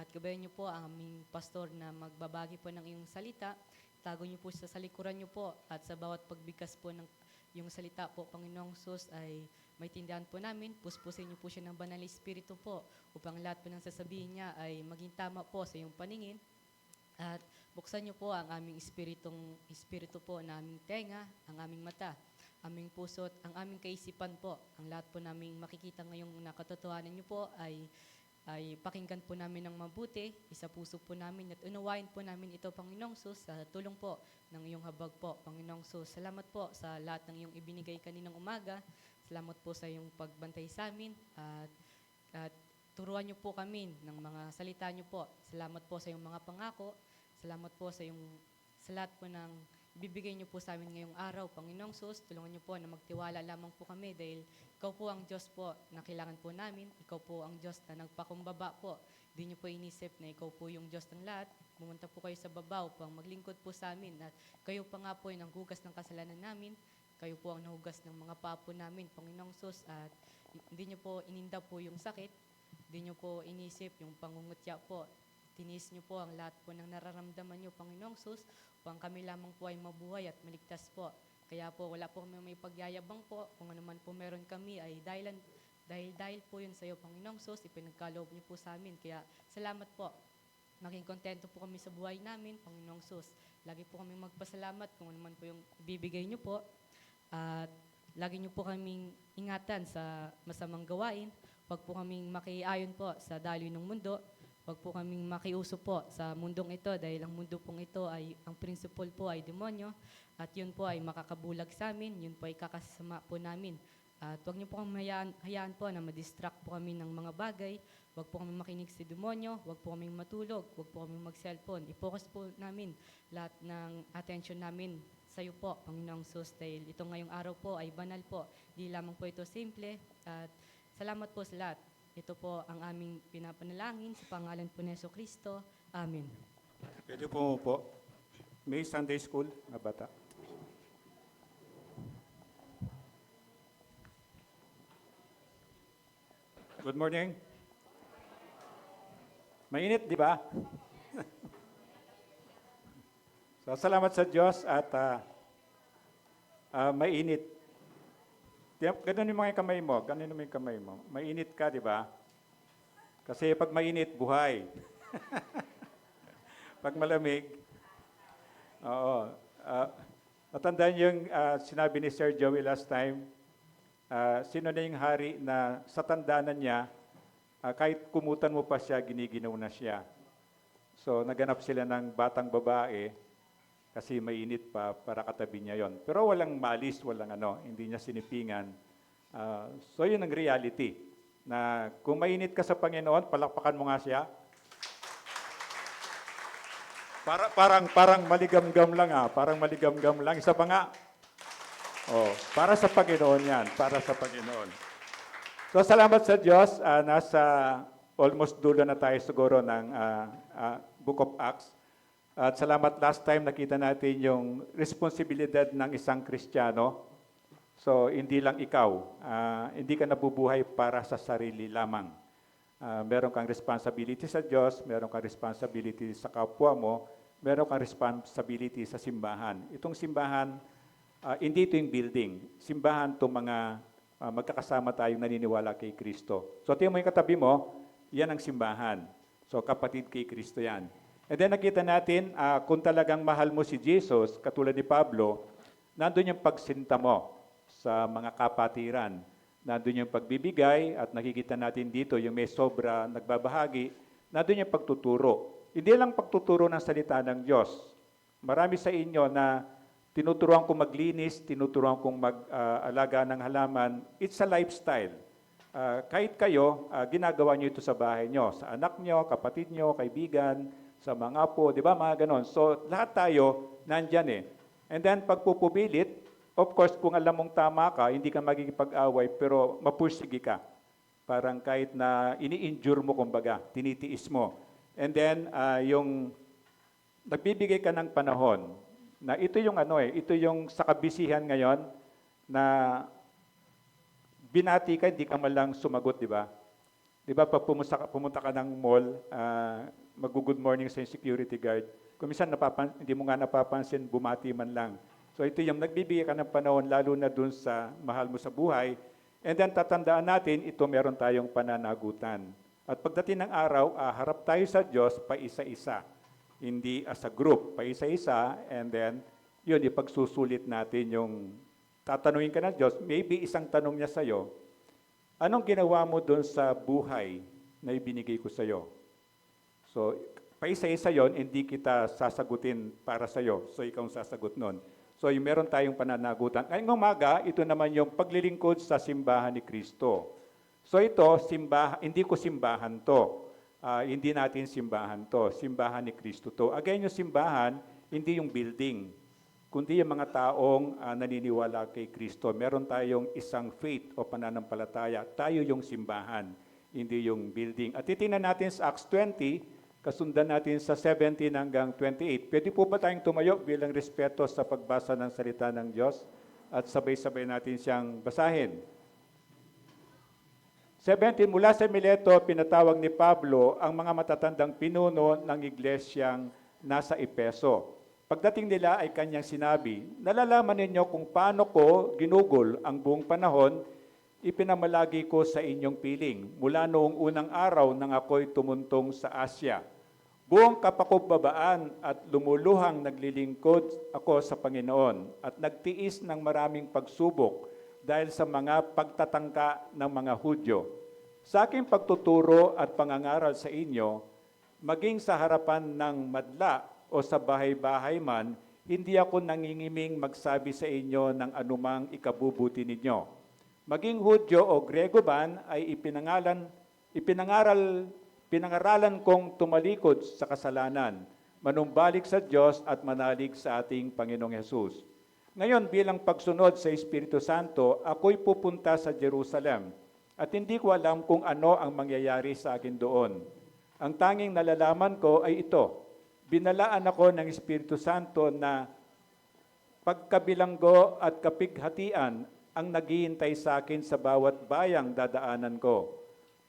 At gabayan niyo po ang aming pastor na magbabagi po ng iyong salita. Tago niyo po sa likuran niyo po at sa bawat pagbigkas po ng yung salita po, Panginoong Sus, ay may tindahan po namin. Puspusin niyo po siya ng banal na espiritu po upang lahat po ng sasabihin niya ay maging tama po sa iyong paningin. At buksan niyo po ang aming espiritu po na aming tenga, ang aming mata, aming puso at ang aming kaisipan po. Ang lahat po naming makikita ngayong nakatotohanan niyo po ay pakinggan po namin ng mabuti, isa puso po namin at unawain po namin ito, Panginoong Sus, sa tulong po ng iyong habag po, Panginoong Sus. Salamat po sa lahat ng iyong ibinigay kaninang umaga. Salamat po sa iyong pagbantay sa amin at turuan niyo po kami ng mga salita niyo po. Salamat po sa iyong mga pangako. Salamat po sa lahat po ng ibibigay niyo po sa amin ngayong araw, Panginoong Sus. Tulungan niyo po na magtiwala lamang po kami dahil ikaw po ang Diyos po na kailangan po namin. Ikaw po ang Diyos na nagpakumbaba po. Di niyo po inisip na ikaw po yung Diyos ng lahat. Pumunta po kayo sa baba upang maglingkod po sa amin. At kayo pa nga po ay nanghugas ng kasalanan namin. Kayo po ang nahugas ng mga papo namin, Panginoong Sus. At hindi niyo po ininda po yung sakit. Hindi niyo po inisip yung pangungutya po. Tinis niyo po ang lahat po ng nararamdaman niyo, Panginoong Sus, upang kami lamang po ay mabuhay at maligtas po. Kaya po wala po kami may pagyayabang po. Kung ano man po meron kami ay dahil po yun sa iyo, Panginoong Sus, ipinagkaloob niyo po sa amin. Kaya salamat po. Maging kontento po kami sa buhay namin, Panginoong Sus. Lagi po kami magpasalamat kung ano man po yung bibigay niyo po. At lagi niyo po kaming ingatan sa masamang gawain. Huwag po kaming makiayon po sa daloy ng mundo. Huwag po kaming makiuso po sa mundong ito dahil ang mundo pong ito ay, ang principle po ay demonyo at yun po ay makakabulag sa amin, yun po ay kakasama po namin. At huwag niyo po kami hayaan po na madistract po kami ng mga bagay, huwag po kami makinig sa demonyo, huwag po kami matulog, huwag po kami mag-cellphone. I-focus po namin lahat ng attention namin sa iyo po, Panginoong Sus, dahil itong ngayong araw po ay banal po. Di lamang po ito simple at salamat po sa lahat. Ito po ang aming pinapanalangin sa pangalan po ni Jesucristo. Amen. Pwede po po. May Sunday School na bata. Good morning. Mainit, di ba? So, salamat sa Diyos at mainit. Ganun yung mga kamay mo. Ganun yung kamay mo. Mainit ka, di ba? Kasi pag mainit, buhay. Pag malamig, oo. Natandaan yung sinabi ni Sir Joey last time, sino na yung hari na sa tandaanan niya, kahit kumutan mo pa siya, giniginaw na siya. So, naganap sila ng batang babae, kasi mainit pa para katabi niya yon. Pero walang malis, walang hindi niya sinipingan. So yun ang reality. Na kung mainit ka sa Panginoon, palakpakan mo nga siya. Parang maligam-gam lang parang maligam-gam lang. Isa pa nga. Para sa Panginoon yan, para sa Panginoon. So salamat sa Diyos, nasa almost dulo na tayo siguro ng Book of Acts. At salamat last time nakita natin yung responsibilidad ng isang Kristiyano. So hindi lang ikaw, hindi ka nabubuhay para sa sarili lamang. Meron kang responsibility sa Diyos, meron kang responsibility sa kapwa mo, meron kang responsibility sa simbahan. Itong simbahan, hindi ito yung building. Simbahan ito mga magkakasama tayong naniniwala kay Kristo. So tingnan mo yung katabi mo, yan ang simbahan. So kapatid kay Kristo yan. And then nakita natin, kung talagang mahal mo si Jesus, katulad ni Pablo, nandun yung pagsinta mo sa mga kapatiran. Nandun yung pagbibigay, at nakikita natin dito yung may sobra nagbabahagi, nandun yung pagtuturo. Hindi lang pagtuturo ng salita ng Diyos. Marami sa inyo na tinuturuan kong maglinis, tinuturuan kong mag-alaga ng halaman. It's a lifestyle. Kahit kayo, ginagawa nyo ito sa bahay nyo, sa anak nyo, kapatid nyo, kaibigan, sa mga apo, di ba, mga ganon. So, lahat tayo nandyan And then, pagpupubilit, of course, kung alam mong tama ka, hindi ka magigipag-away, pero mapursige ka. Parang kahit na ini-injure mo, kumbaga, tinitiis mo. And then, yung nagbibigay ka ng panahon, na ito yung ito yung sa kabisihan ngayon, na binati ka, hindi ka malang sumagot, di ba? Di ba, pag pumunta ka ng mall, mag-good morning sa yung security guard. Kung minsan hindi mo nga napapansin, bumati man lang. So ito yung nagbibigay ka ng panahon, lalo na dun sa mahal mo sa buhay. And then tatandaan natin, ito meron tayong pananagutan. At pagdating ng araw, harap tayo sa Diyos pa isa-isa. Hindi as a group, pa isa-isa. And then, yun, ipagsusulit natin yung tatanungin ka ng Diyos. Maybe isang tanong niya sa'yo, anong ginawa mo dun sa buhay na ibinigay ko sa'yo? So, paisa-isa yon, hindi kita sasagutin para sa'yo. So, ikaw ang sasagot nun. So, yung meron tayong pananagutan. Ngayong umaga, ito naman yung paglilingkod sa simbahan ni Kristo. So, ito, hindi ko simbahan to. Hindi natin simbahan to. Simbahan ni Kristo to. Again, yung simbahan, hindi yung building, kundi yung mga taong naniniwala kay Kristo. Meron tayong isang faith o pananampalataya. Tayo yung simbahan, hindi yung building. At titingnan natin sa Acts 20, kasundan natin sa 17 hanggang 28. Pwede po ba tayong tumayo bilang respeto sa pagbasa ng salita ng Diyos? At sabay-sabay natin siyang basahin. 17, mula sa Mileto, pinatawag ni Pablo ang mga matatandang pinuno ng iglesyang nasa Epeso. Pagdating nila ay kanyang sinabi, nalalaman ninyo kung paano ko ginugol ang buong panahon, ipinamalagi ko sa inyong piling mula noong unang araw nang ako'y tumuntong sa Asya. Buong kapakumbabaan at lumuluhang naglilingkod ako sa Panginoon at nagtiis ng maraming pagsubok dahil sa mga pagtatangka ng mga Hudyo. Sa aking pagtuturo at pangangaral sa inyo, maging sa harapan ng madla o sa bahay-bahay man, hindi ako nangingiming magsabi sa inyo ng anumang ikabubuti ninyo. Maging Hudyo o Grego man ay pinangaralan kong tumalikod sa kasalanan, manumbalik sa Diyos at manalig sa ating Panginoong Hesus. Ngayon, bilang pagsunod sa Espiritu Santo, ako'y pupunta sa Jerusalem at hindi ko alam kung ano ang mangyayari sa akin doon. Ang tanging nalalaman ko ay ito, binalaan ako ng Espiritu Santo na pagkabilanggo at kapighatian ang naghihintay sa akin sa bawat bayang dadaanan ko.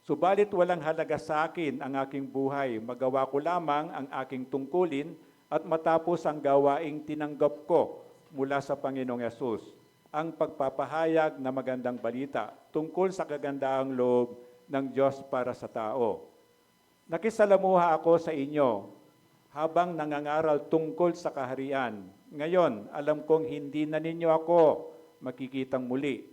Subalit walang halaga sa akin ang aking buhay, magawa ko lamang ang aking tungkulin at matapos ang gawaing tinanggap ko mula sa Panginoong Yesus, ang pagpapahayag na magandang balita tungkol sa kagandahang loob ng Diyos para sa tao. Nakisalamuha ako sa inyo habang nangangaral tungkol sa kaharian. Ngayon, alam kong hindi na ninyo ako makikitang muli.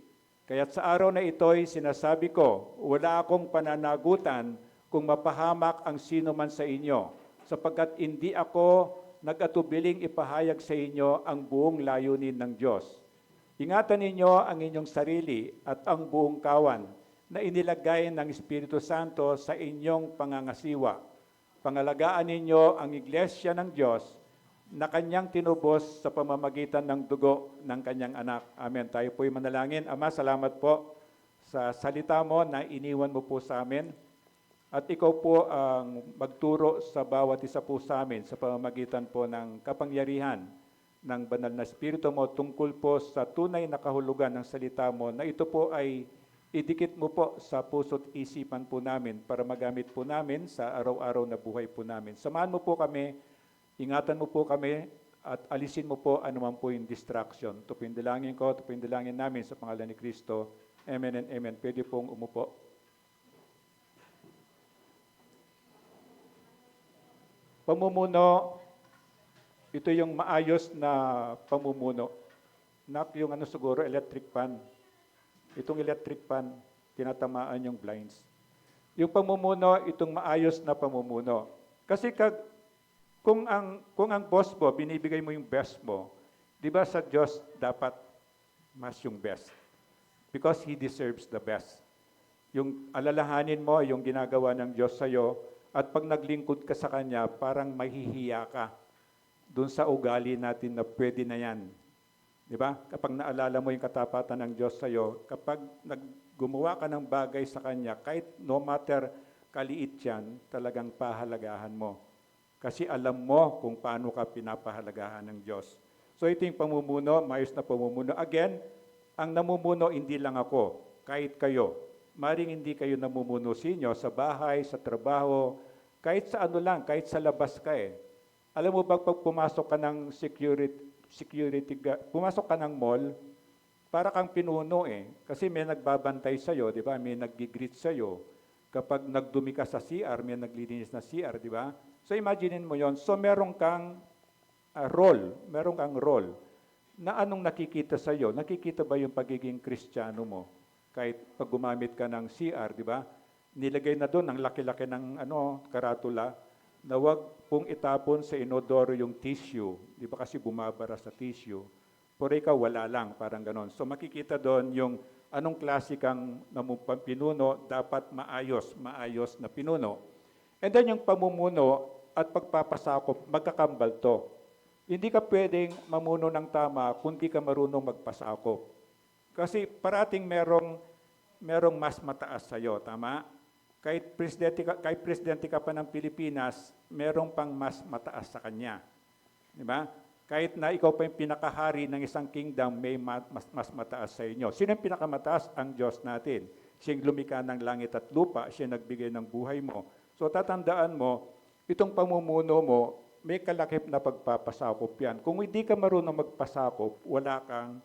Kaya't sa araw na ito'y sinasabi ko, wala akong pananagutan kung mapahamak ang sino man sa inyo, sapagkat hindi ako nag-atubiling ipahayag sa inyo ang buong layunin ng Diyos. Ingatan ninyo ang inyong sarili at ang buong kawan na inilagay ng Espiritu Santo sa inyong pangangasiwa. Pangalagaan ninyo ang iglesia ng Diyos na kanyang tinubos sa pamamagitan ng dugo ng kanyang anak. Amen. Tayo po'y manalangin. Ama, salamat po sa salita mo na iniwan mo po sa amin. At ikaw po ang magturo sa bawat isa po sa amin sa pamamagitan po ng kapangyarihan ng banal na Espiritu mo tungkol po sa tunay na kahulugan ng salita mo na ito po ay idikit mo po sa puso't isipan po namin para magamit po namin sa araw-araw na buhay po namin. Samahan mo po kami, ingatan mo po kami at alisin mo po anuman po yung distraction. Ito po yung dalangin ko, ito po yung dalangin namin sa pangalan ni Kristo. Amen and amen. Pwede pong umupo. Pamumuno, ito yung maayos na pamumuno. Yung siguro, electric fan. Itong electric fan, tinatamaan yung blinds. Yung pamumuno, itong maayos na pamumuno. Kasi kung ang boss mo, binibigay mo yung best mo, di ba sa Diyos dapat mas yung best? Because He deserves the best. Yung alalahanin mo, yung ginagawa ng Diyos sa'yo, at pag naglingkod ka sa Kanya, parang mahihiya ka doon sa ugali natin na pwede na yan. Di ba? Kapag naalala mo yung katapatan ng Diyos sa'yo, kapag gumawa ka ng bagay sa Kanya, kahit no matter kaliit yan, talagang pahalagahan mo. Kasi alam mo kung paano ka pinapahalagahan ng Diyos. So ito yung pamumuno, maayos na pamumuno. Again, ang namumuno hindi lang ako, kahit kayo. maring hindi kayo namumuno sa inyo, sa bahay, sa trabaho, kahit sa ano lang, kahit sa labas ka eh. Alam mo ba, pag pumasok ka ng pumasok ka ng mall, para kang pinuno eh. Kasi may nagbabantay sa'yo, di ba? May nag-greet sa'yo. Kapag nagdumi ka sa CR, may naglilinis na CR, di ba? So imaginein mo yon. So meron kang meron kang role na anong nakikita sa iyo? Nakikita ba yung pagiging Kristiyano mo? Kahit pag gumamit ka ng CR, di ba? Nilagay na doon ang laki-laki ng karatula na wag pong itapon sa inodoro yung tissue. Di ba kasi bumabara sa tissue? Pero ikaw wala lang, parang ganon. So makikita doon yung anong klase kang pinuno, dapat maayos na pinuno. And then yung pamumuno at pagpapasakop, magkakambal to. Hindi ka pwedeng mamuno ng tama kung di ka marunong magpasakop. Kasi parating merong mas mataas sa'yo, tama? Kahit presidente ka pa ng Pilipinas, merong pang mas mataas sa kanya. Di ba? Kahit na ikaw pa yung pinakahari ng isang kingdom, may mas mataas sa inyo. Sino yung pinakamataas? Ang Diyos natin. Siyang lumikha ng langit at lupa, siya nagbigay ng buhay mo. So tatandaan mo, itong pamumuno mo, may kalakip na pagpapasakop yan. Kung hindi ka marunong magpasakop, wala kang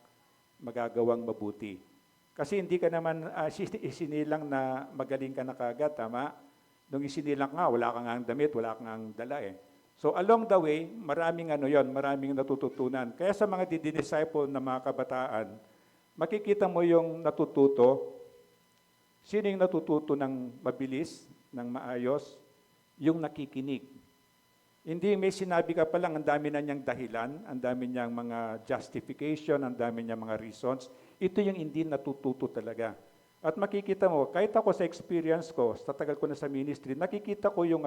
magagawang mabuti. Kasi hindi ka naman isinilang na magaling ka na kagad, tama? Nung isinilang ka, wala kang ang damit, wala kang ang dala eh. So along the way, maraming maraming natututunan. Kaya sa mga disciple na mga kabataan, makikita mo yung natututo. Sino yung natututo ng mabilis, ng maayos? Yung nakikinig. Hindi may sinabi ka pa lang, ang dami na niyang dahilan, ang dami niyang mga justification, ang dami niyang mga reasons. Ito yung hindi natututo talaga. At makikita mo, kahit ako sa experience ko, sa tagal ko na sa ministry, nakikita ko yung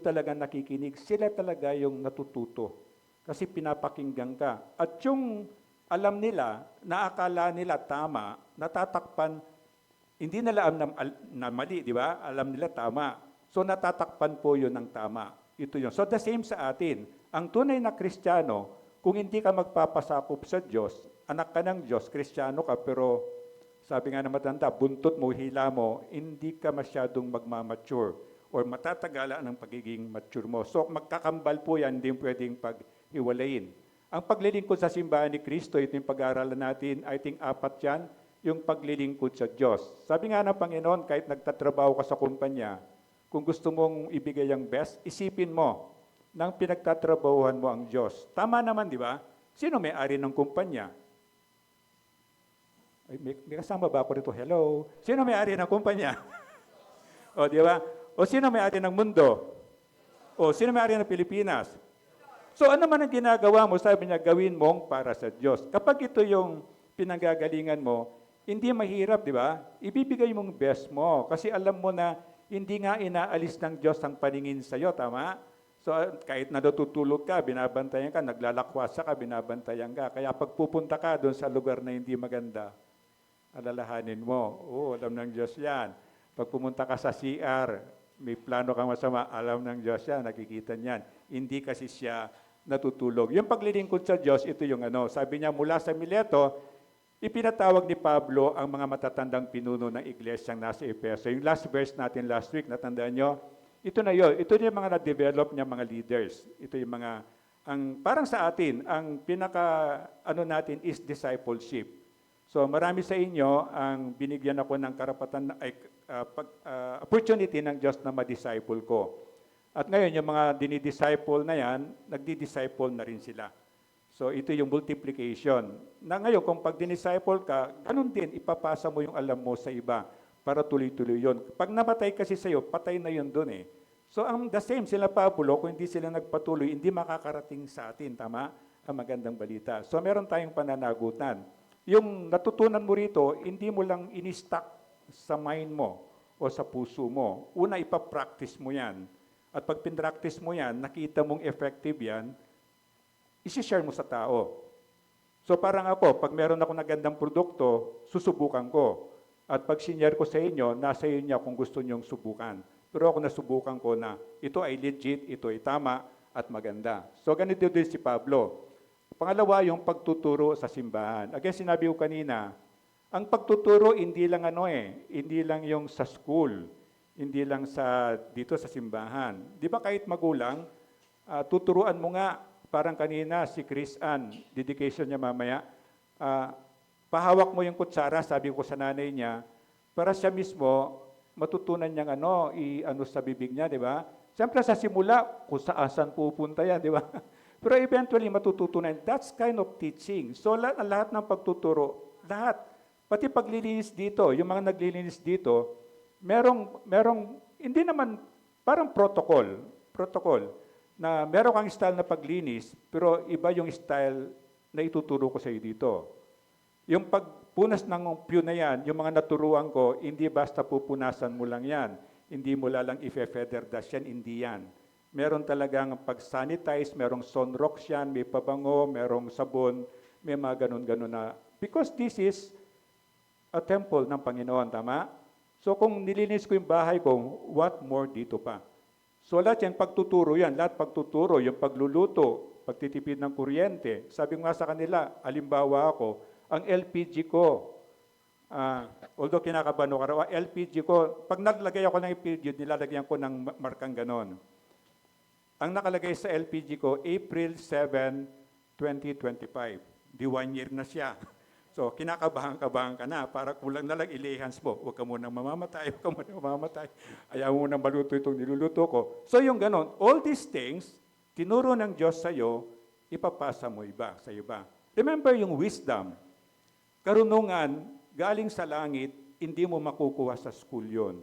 talagang nakikinig. Sila talaga yung natututo. Kasi pinapakinggan ka. At yung alam nila, naakala nila tama, natatakpan, hindi nila alam na mali, di ba? Alam nila tama. So natatakpan po yun ng tama. Ito yun. So the same sa atin. Ang tunay na Kristiyano, kung hindi ka magpapasakop sa Diyos, anak ka ng Diyos, Kristiyano ka, pero sabi nga na matanda, buntot mo, hila mo, hindi ka masyadong magmamature or matatagalan ng pagiging mature mo. So magkakambal po yan, hindi pwedeng pag-iwalayin. Ang paglilingkod sa simbahan ni Kristo, ito yung pag-aaralan natin, I think 4 yan, yung paglilingkod sa Diyos. Sabi nga ng Panginoon, kahit nagtatrabaho ka sa kumpanya, kung gusto mong ibigay ang best, isipin mo, nang pinagtatrabahuhan mo ang Diyos. Tama naman, di ba? Sino may-ari ng kumpanya? Ay, may kasama ba ako dito? Hello? Sino may-ari ng kumpanya? O, di ba? O, sino may-ari ng mundo? O, sino may-ari ng Pilipinas? So, ano man ang ginagawa mo, sabi niya, gawin mong para sa Diyos. Kapag ito yung pinanggagalingan mo, hindi mahirap, di ba? Ibibigay mong best mo. Kasi alam mo na hindi nga inaalis ng Diyos ang paningin sa iyo, tama? So kahit natutulog ka, binabantayan ka, naglalakwasa ka, binabantayan ka. Kaya pag pupunta ka doon sa lugar na hindi maganda, alalahanin mo, alam ng Diyos yan. Pag pumunta ka sa CR, may plano kang masama, alam ng Diyos yan, nakikita niyan. Hindi kasi siya natutulog. Yung paglilingkod sa Diyos, ito yung sabi niya mula sa Mileto, ipinatawag ni Pablo ang mga matatandang pinuno ng iglesyang nasa Efeso. Yung last verse natin last week, natandaan nyo? Ito na yun. Ito yung mga na-develop niya mga leaders. Ito yung mga, parang sa atin, ang natin is discipleship. So marami sa inyo ang binigyan ako ng karapatan, opportunity ng Diyos na ma-disciple ko. At ngayon, yung mga dinidisciple na yan, nagdi-disciple na rin sila. So ito yung multiplication. Na ngayon, kung pag dinisciple ka, ganun din, ipapasa mo yung alam mo sa iba para tuloy-tuloy yun. Pag namatay kasi sa'yo, patay na yun dun eh. So the same sila Pablo, kung hindi sila nagpatuloy, hindi makakarating sa atin, tama? Ang magandang balita. So meron tayong pananagutan. Yung natutunan mo rito, hindi mo lang in-stack sa mind mo o sa puso mo. Una, ipapractice mo yan. At pag pinractice mo yan, nakita mong effective yan, isi-share mo sa tao. So parang ako, pag meron ako na gandang produkto, susubukan ko. At pag sinare ko sa inyo, nasa inyo kung gusto nyong subukan. Pero ako nasubukan ko na ito ay legit, ito ay tama at maganda. So ganito din si Pablo. Pangalawa, yung pagtuturo sa simbahan. Again, sinabi ko kanina, Ang pagtuturo hindi lang hindi lang yung sa school, hindi lang dito sa simbahan. Di ba kahit magulang, tuturuan mo nga, parang kanina si Chris Ann, dedication niya mamaya, ah, pahawak mo yung kutsara, sabi ko sa nanay niya, para siya mismo matutunan niyang i-ano sa bibig niya, di ba? Siyempre sa simula, kung saan pupunta yan, di ba? Pero eventually matututunan. That's kind of teaching. So lahat ng pagtuturo, lahat, pati paglilinis dito, yung mga naglilinis dito, merong hindi naman, parang protocol, na meron kang style na paglinis, pero iba yung style na ituturo ko sa iyo dito. Yung pagpunas ng pew na yan, yung mga naturuan ko, hindi basta pupunasan mo lang yan. Hindi mo lang i-feather dust yan, hindi yan. Meron talagang pag-sanitize, merong sunrox yan, may pabango, merong sabon, may mga ganun-ganun na. Because this is a temple ng Panginoon, tama? So kung nilinis ko yung bahay ko, what more dito pa? So lahat yan, pagtuturo yan, lahat pagtuturo, yung pagluluto, pagtitipid ng kuryente. Sabi nga sa kanila, alimbawa ako, ang LPG ko, although kinakabahan ko raw, LPG ko, pag naglagay ako ng LPG, nilalagyan ko ng markang ganon. Ang nakalagay sa LPG ko, April 7, 2025. Di 1 year na siya. So, kinakabahan-kabahan ka na, para kulang na lang ilihans mo. Huwag ka munang mamamatay, huwag ka munang mamamatay. Ayaw mo nang maluto itong niluluto ko. So, yung ganon, all these things, tinuro ng Diyos sa'yo, ipapasa mo sa iba. Remember yung wisdom. Karunungan, galing sa langit, hindi mo makukuha sa school yon.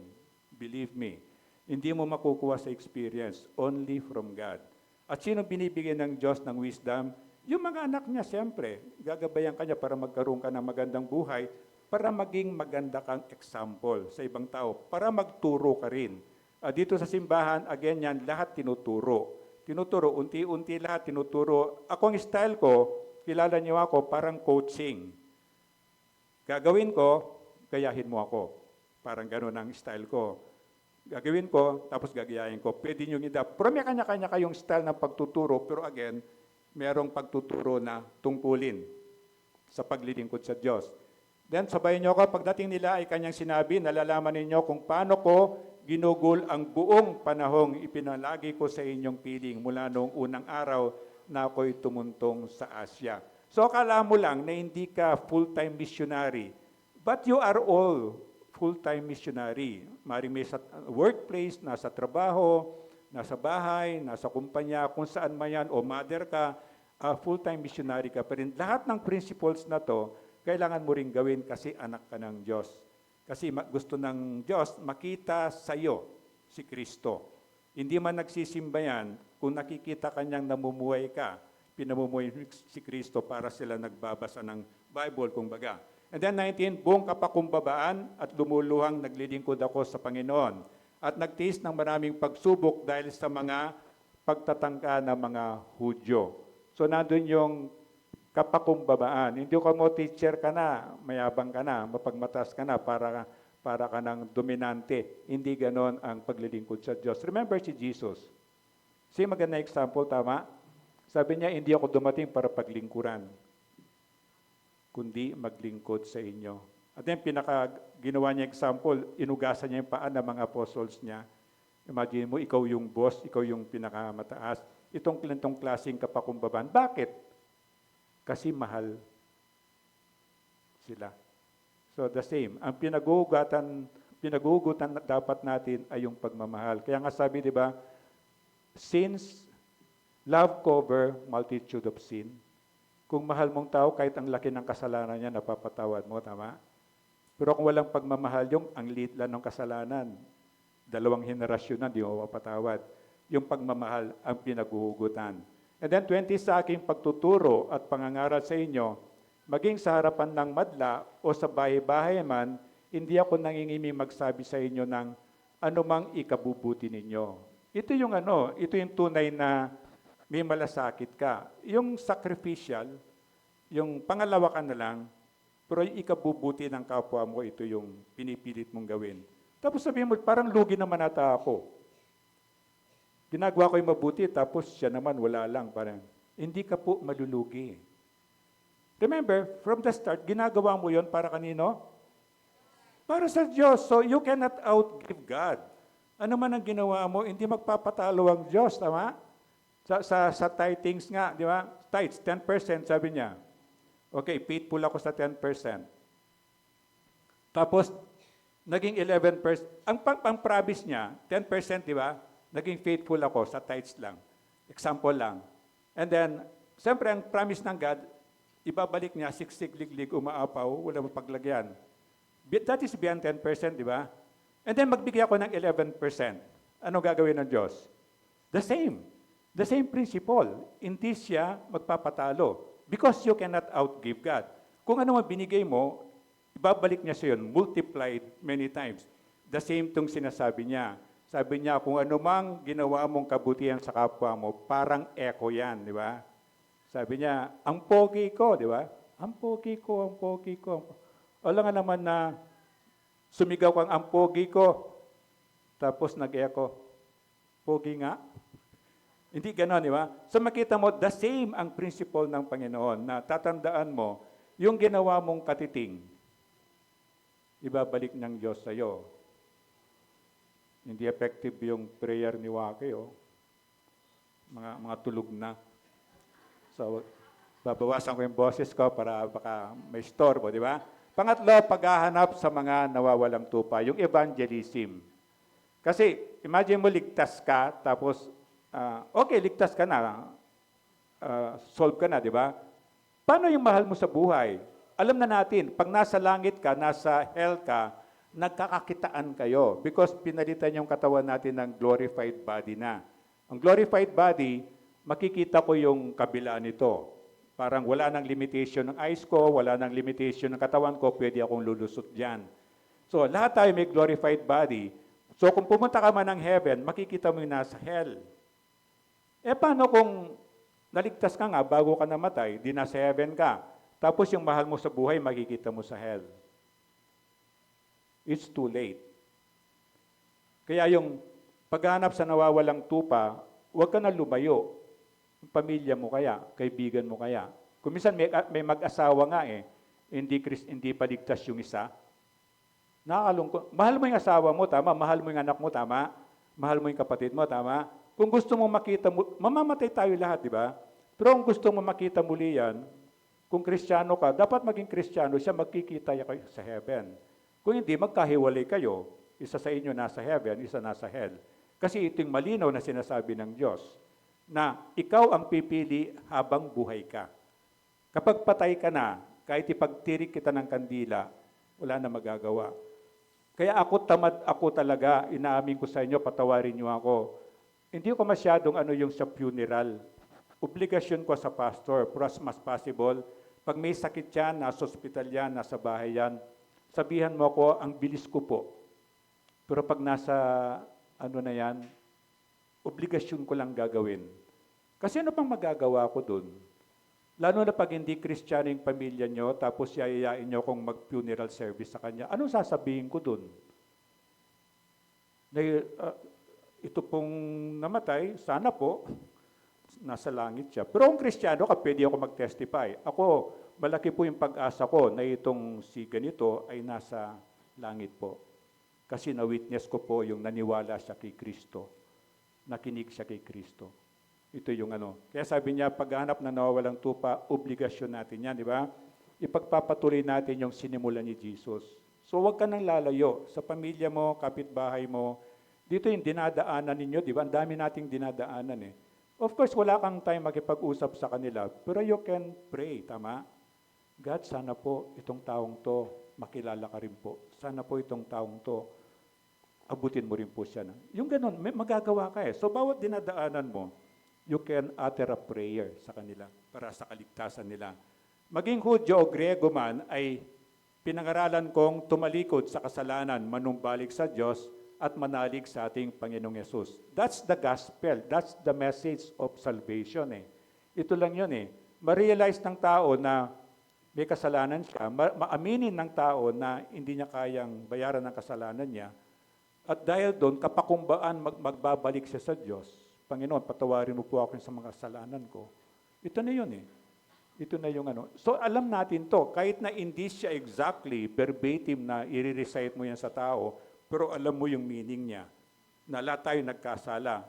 Believe me. Hindi mo makukuha sa experience. Only from God. At sino binibigyan ng Diyos ng wisdom? Yung mga anak niya, siyempre. Gagabayan ka niya para magkaroon ka ng magandang buhay, para maging maganda kang example sa ibang tao, para magturo ka rin. Dito sa simbahan, again yan, lahat tinuturo. Tinuturo, unti-unti lahat tinuturo. Ako ang style ko, kilala niyo ako, parang coaching. Gagawin ko, gayahin mo ako. Parang gano'n ang style ko. Gagawin ko, tapos gagayahin ko. Pwede nyo pero may kanya-kanya kayong style ng pagtuturo, pero again, merong pagtuturo na tungkulin sa paglilingkod sa Diyos. Then, sabayin nyo ako, pagdating nila ay kanyang sinabi, nalalaman ninyo kung paano ko ginugol ang buong panahong ipinalagi ko sa inyong piling mula noong unang araw na ako'y tumuntong sa Asya. So akala mo lang na hindi ka full-time missionary, but you are all full-time missionary. Maring may sa workplace, nasa trabaho, nasa bahay, nasa kumpanya, kung saan man yan, o mother ka, full-time missionary ka. Pero lahat ng principles na to, kailangan mo rin gawin kasi anak ka ng Diyos. Kasi gusto ng Diyos makita sa iyo si Kristo. Hindi man nagsisimba yan, kung nakikita kanyang namumuhay ka, pinamumuhay si Kristo para sila nagbabasa ng Bible, kumbaga. And then 19, buong kapakumbabaan at lumuluhang naglilingkod ako sa Panginoon at nagtiis ng maraming pagsubok dahil sa mga pagtatangka ng mga Hudyo. So nandun yung kapakumbabaan. Hindi ko mo teacher ka na, mayabang ka na, mapagmatas ka na para ka ng dominante. Hindi ganon ang paglilingkod sa Diyos. Remember si Jesus. Si maganda example, tama? Sabi niya, hindi ako dumating para paglingkuran, kundi maglingkod sa inyo. At then, ginawa niya example, inugasan niya yung paan ng mga apostles niya. Imagine mo, ikaw yung boss, ikaw yung pinakamataas. Itong klaseng kapakumbabaan. Bakit? Kasi mahal sila. So, the same. Ang pinagugutan dapat natin ay yung pagmamahal. Kaya nga sabi, di ba, love cover multitude of sin. Kung mahal mong tao, kahit ang laki ng kasalanan niya, napapatawad mo, tama? Pero kung walang pagmamahal, ang liit lang ng kasalanan, 2 henerasyon na, di mo mapatawad. Yung pagmamahal ang pinaguhugutan. And then 20, sa aking pagtuturo at pangangaral sa inyo, maging sa harapan ng madla o sa bahay-bahay man, hindi ako nangingiming magsabi sa inyo ng anumang ikabubuti ninyo. Ito yung tunay na may malasakit ka. Yung sacrificial, yung pangalawa ka na lang, pero yung ikabubuti ng kapwa mo, ito yung pinipilit mong gawin. Tapos sabihin mo, parang lugi naman ata ako. Ginagawa ko yung mabuti, tapos siya naman wala lang. Parang, hindi ka po malulugi. Remember, from the start, ginagawa mo yon para kanino? Para sa Diyos. So you cannot outgive God. Ano man ang ginawa mo, hindi magpapatalo ang Diyos, tama? Sa tithings nga, di ba? Tithes, 10%, sabi niya. Okay, faithful ako sa 10%. Tapos, naging 11%. Ang promise niya, 10%, di ba? Naging faithful ako sa tithes lang. Example lang. And then, siyempre, ang promise ng God, ibabalik niya, siksik-liglig, umaapaw, wala mo paglagyan. That is beyond 10%, di ba? And then, magbigay ako ng 11%. Ano gagawin ng Diyos? The same. The same principle. Hindi siya magpapatalo. Because you cannot outgive God. Kung ano man binigay mo, ibabalik niya sa yun, multiplied many times. The same tong sinasabi niya. Sabi niya, kung ano mang ginawa mong kabutihan sa kapwa mo, parang echo yan, di ba? Sabi niya, ang pogi ko, di ba? Ang pogi ko, ang pogi ko. Wala nga naman na sumigaw kang ang pogi ko, tapos nag-echo, pogi nga. Hindi gano'n, di ba? So makita mo, the same ang principle ng Panginoon na tatandaan mo, yung ginawa mong katiting, ibabalik ng Diyos sa iyo. Hindi effective yung prayer ni Waki, oh. Mga tulog na. So, babawasan ko yung boses ko para baka may storbo, di ba? Pangatlo, paghahanap sa mga nawawalang tupa, yung evangelism. Kasi, imagine mo, ligtas ka, tapos, okay, ligtas ka na, solve ka na, di ba? Paano yung mahal mo sa buhay? Alam na natin, pag nasa langit ka, nasa hell ka, nagkakakitaan kayo because pinalitan yung katawan natin ng glorified body na. Ang glorified body, makikita ko yung kabila nito. Parang wala nang limitation ng eyes ko, wala nang limitation ng katawan ko, pwede akong lulusot dyan. So, lahat tayo may glorified body. So, kung pumunta ka man ng heaven, makikita mo yung nasa hell. Paano kung naligtas ka nga bago ka namatay, di nasa heaven ka, tapos yung mahal mo sa buhay, makikita mo sa hell? It's too late. Kaya yung paghanap sa nawawalang tupa, huwag ka na lumayo. Pamilya mo kaya, kaibigan mo kaya. Kung minsan may mag-asawa nga hindi paligtas yung isa. Nakakalungkot. Mahal mo yung asawa mo, tama. Mahal mo yung anak mo, tama. Mahal mo yung kapatid mo, tama. Kung gusto mo makita mo, mamamatay tayo lahat, di ba? Pero kung gusto mo makita muli yan, kung Kristiyano ka, dapat maging Kristiyano siya, magkikita kayo sa heaven. Kung hindi, magkahiwalay kayo. Isa sa inyo nasa heaven, isa nasa hell. Kasi ito yung malinaw na sinasabi ng Diyos, na ikaw ang pipili habang buhay ka. Kapag patay ka na, kahit ipagtirik kita ng kandila, wala na magagawa. Kaya tamad ako talaga, inaamin ko sa inyo, patawarin niyo ako. Hindi ko masyadong yung sa funeral. Obligasyon ko sa pastor, for as much possible, pag may sakit yan, nasa ospital yan, nasa bahay yan, sabihan mo ako, ang bilis ko po. Pero pag nasa na yan, obligasyon ko lang gagawin. Kasi ano pang magagawa ko dun? Lalo na pag hindi Kristiyano yung pamilya nyo, tapos yayayain nyo kung mag-funeral service sa kanya, anong sasabihin ko dun? Ito pong namatay, sana po, nasa langit siya. Pero kung Kristiyano ka, pwede ako mag-testify. Ako, malaki po yung pag-asa ko na itong si ganito ay nasa langit po. Kasi na-witness ko po yung naniwala siya kay Kristo. Nakinig siya kay Kristo. Ito yung Kaya sabi niya, paghanap na nawawalang tupa, obligasyon natin yan, di ba? Ipagpapatuloy natin yung sinimulan ni Jesus. So huwag ka nang lalayo sa pamilya mo, kapitbahay mo. Dito yung dinadaanan ninyo, di ba? Ang dami nating dinadaanan Of course, wala kang time makipag-usap sa kanila, pero you can pray, tama? God, sana po itong taong to, makilala ka rin po. Sana po itong taong to, abutin mo rin po siya. Yung ganun, magagawa ka So bawat dinadaanan mo, you can utter a prayer sa kanila para sa kaligtasan nila. Maging Hudyo o Griego man ay pinangaralan kong tumalikod sa kasalanan, manumbalik sa Diyos at manalig sa ating Panginoong Yesus. That's the gospel. That's the message of salvation. Ito lang yun. Ma-realize ng tao na may kasalanan siya, maaminin ng tao na hindi niya kayang bayaran ng kasalanan niya, at dahil doon, kapakumbaan, magbabalik siya sa Diyos. Panginoon, patawarin mo po ako sa mga kasalanan ko. Ito na yun Ito na yung ano. So alam natin to, kahit na hindi siya exactly verbatim na i-recite mo yan sa tao, pero alam mo yung meaning niya, na lahat tayo nagkasala.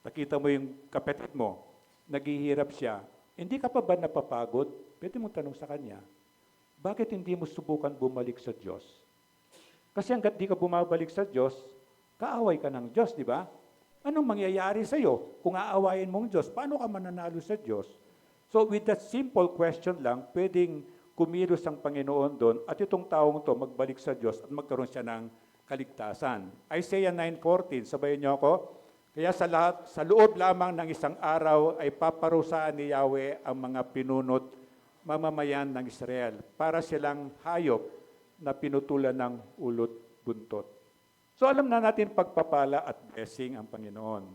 Nakita mo yung kapatid mo, naghihirap siya, hindi ka pa ba napapagod? Pwede mong tanong sa kanya, bakit hindi mo subukan bumalik sa Diyos? Kasi hanggat di ka bumabalik sa Diyos, kaaway ka ng Diyos, di ba? Anong mangyayari sa'yo kung aawayin mong Diyos? Paano ka mananalo sa Diyos? So with that simple question lang, pwedeng kumilos ang Panginoon doon at itong taong to magbalik sa Diyos at magkaroon siya ng kaligtasan. Isaiah 9:14, sabayan niyo ako. Kaya sa loob lamang ng isang araw ay paparusaan ni Yahweh ang mga pinunot mamamayan ng Israel para silang hayop na pinutulan ng ulot buntot. So alam na natin pagpapala at blessing ang Panginoon.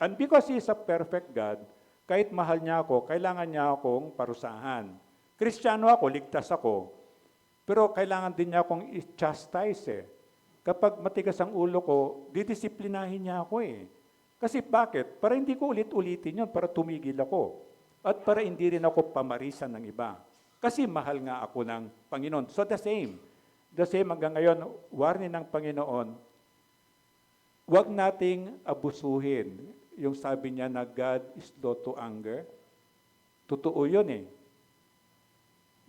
And because He is a perfect God, kahit mahal niya ako, kailangan niya akong parusahan. Kristiyano ako, ligtas ako. Pero kailangan din niya akong i-chastise. Kapag matigas ang ulo ko, didisiplinahin niya ako eh. Kasi bakit? Para hindi ko ulit-ulitin yun, para tumigil ako. At para hindi rin ako pamarisan ng iba. Kasi mahal nga ako ng Panginoon. So the same. The same hanggang ngayon, warning ng Panginoon, huwag nating abusuhin. Yung sabi niya na God is slow to anger. Totoo yun eh.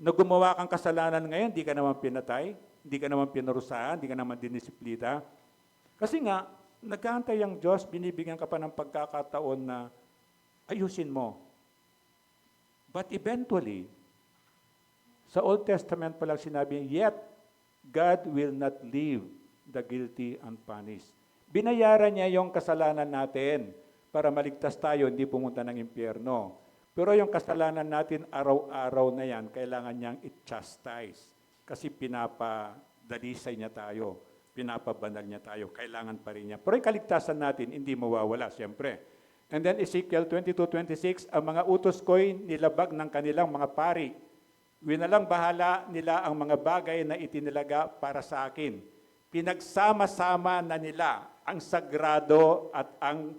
Na gumawa kang kasalanan ngayon, di ka naman pinatay, di ka naman pinarusahan, di ka naman dinisiplita. Kasi nga, nag-aantay ang Diyos, binibigyan ka pa ng pagkakataon na ayusin mo. But eventually, sa Old Testament pa lang sinabi, yet God will not leave the guilty unpunished. Binayaran niya yung kasalanan natin para maligtas tayo, hindi pumunta ng impyerno. Pero yung kasalanan natin, araw-araw na yan, kailangan niyang i-chastise. Kasi pinapadalisay niya tayo, pinapabanal niya tayo, kailangan pa rin niya. Pero yung kaligtasan natin, hindi mawawala, siyempre. And then Ezekiel 22:26, ang mga utos ko'y nilabag ng kanilang mga pari. Winalang bahala nila ang mga bagay na itinilaga para sa akin. Pinagsama-sama na nila ang sagrado at ang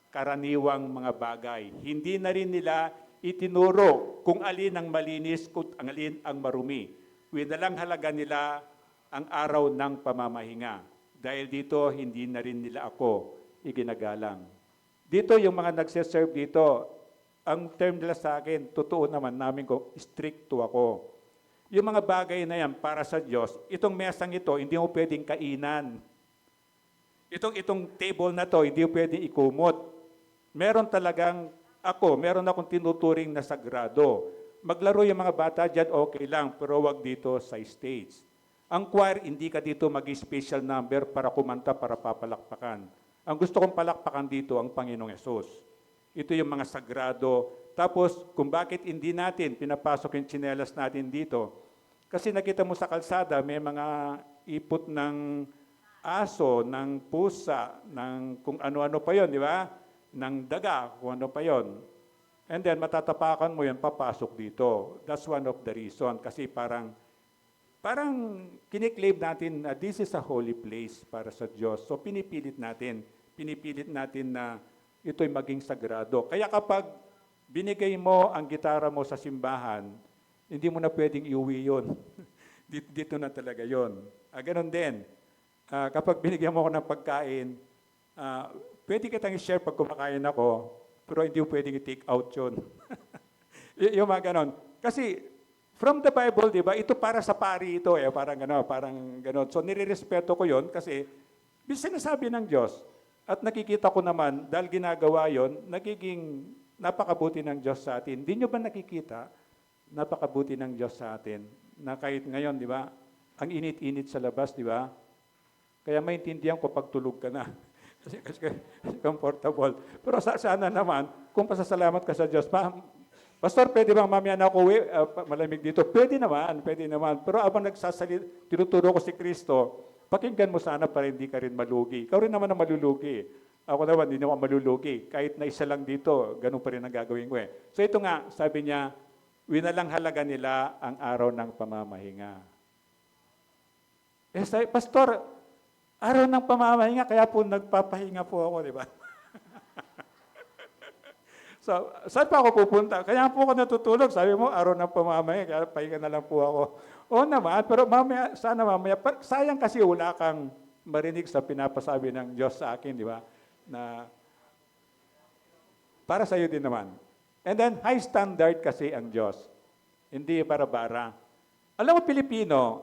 karaniwang mga bagay. Hindi na rin nila itinuro kung alin ang malinis, kung alin ang marumi. Winalang halaga nila ang araw ng pamamahinga. Dahil dito, hindi na rin nila ako iginagalang. Dito, yung mga nagsiserve dito, ang term nila sa akin, totoo naman namin ko, stricto ako. Yung mga bagay na yan para sa Diyos, itong mesang ito, hindi mo pwedeng kainan. Itong table na to, hindi mo pwedeng ikumot. Meron akong tinuturing na sagrado. Maglaro yung mga bata dyan, okay lang, pero wag dito sa stage. Ang choir, hindi ka dito mag-special number para kumanta, para papalakpakan. Ang gusto kong palakpakan dito, ang Panginoong Yesus. Ito yung mga sagrado. Tapos, kung bakit hindi natin pinapasok yung tsinelas natin dito, kasi nakita mo sa kalsada, may mga ipot ng aso, ng pusa, ng kung ano-ano pa yon, di ba? Ng daga, kung ano pa yon. And then, matatapakan mo yan, papasok dito. That's one of the reason. Kasi parang kiniklaim natin na this is a holy place para sa Diyos. So, pinipilit natin na ito'y maging sagrado. Kaya kapag binigay mo ang gitara mo sa simbahan, hindi mo na pwedeng iuwi yun. Dito na talaga yun. Ganon din. Kapag binigyan mo ako ng pagkain, pwede kitang i-share pag kumakain ako, pero hindi mo pwedeng i-take out yun. Yung mga ganon. Kasi from the Bible, di ba, ito para sa pari ito, parang ganon. So nire-respeto ko yun kasi sinasabi ng Diyos. At nakikita ko naman, dahil ginagawa yon, nagiging napakabuti ng Diyos sa atin. Hindi nyo ba nakikita, napakabuti ng Diyos sa atin, na kahit ngayon, di ba, ang init-init sa labas, di ba? Kaya maintindihan ko pag tulog ka na. kasi comfortable. Pero sana naman, kung pasasalamat ka sa Diyos, Pastor, pwede bang mamaya na ako malamig dito? Pwede naman. Pero abang tinuturo ko si Kristo, pakinggan mo sana para hindi ka rin malugi. Ikaw rin naman ang malulugi. Ako naman, hindi naman malulugi. Kahit na isa lang dito, ganun pa rin ang gagawin ko eh. So ito nga, sabi niya, winalang halaga nila ang araw ng pamamahinga. Sabi, Pastor, araw ng pamamahinga, kaya po nagpapahinga po ako, di ba? So, saan pa ako pupunta? Kaya po ako natutulog. Sabi mo, araw ng pamamaya, kaya pahinga na lang po ako. Oo naman, pero mamaya, sana mamaya. Sayang kasi wala kang marinig sa pinapasabi ng Diyos sa akin, di ba? Na para sa iyo din naman. And then, high standard kasi ang Diyos. Hindi bara-bara. Alam mo, Pilipino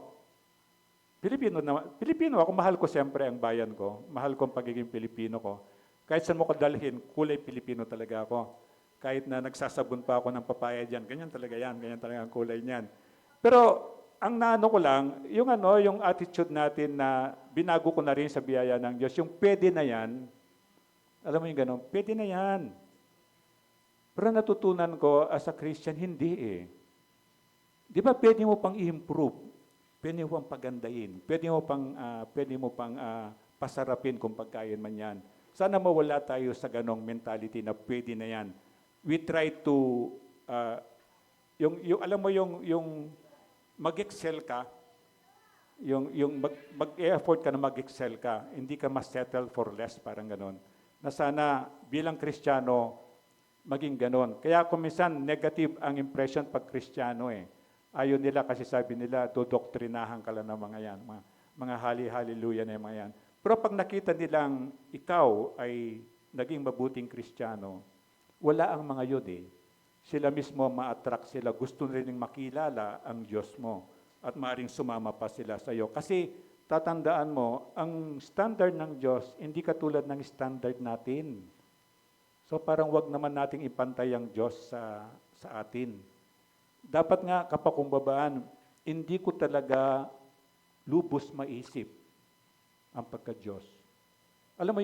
ako, mahal ko siyempre ang bayan ko. Mahal ko ang pagiging Pilipino ko. Kahit saan mo ko dalhin, kulay Pilipino talaga ako. Kahit na nagsasabon pa ako ng papaya dyan, ganyan talaga ang kulay niyan. Pero ang naano ko lang, yung attitude natin na binago ko na rin sa biyaya ng Diyos, yung pwede na yan, alam mo yung gano'n, pwede na yan. Pero natutunan ko as a Christian, hindi eh. Di ba pwede mo pang i-improve? Pwede mo pang pagandahin? Pwede mo pang pasarapin kung pagkain man yan. Sana mawala tayo sa ganong mentality na pwede na yan. We try to, alam mo yung mag-excel ka, yung mag-effort ka na mag-excel ka, hindi ka mas-settle for less, parang ganon. Na sana bilang Kristiyano, maging ganon. Kaya kung minsan negative ang impression pag Kristiyano eh. Ayaw nila kasi sabi nila, dodoktrinahan ka lang ng mga yan, mga hali-hallelujah na yung mga yan. Pero pag nakita nilang ikaw ay naging mabuting Kristiyano, wala ang mga yun eh. Sila mismo ma-attract sila, gusto rin makilala ang Diyos mo at maaaring sumama pa sila sa iyo. Kasi tatandaan mo, ang standard ng Diyos, hindi katulad ng standard natin. So parang wag naman nating ipantay ang Diyos sa atin. Dapat nga kapakumbabaan, hindi ko talaga lubos maisip ang pagka-Diyos. Alam mo,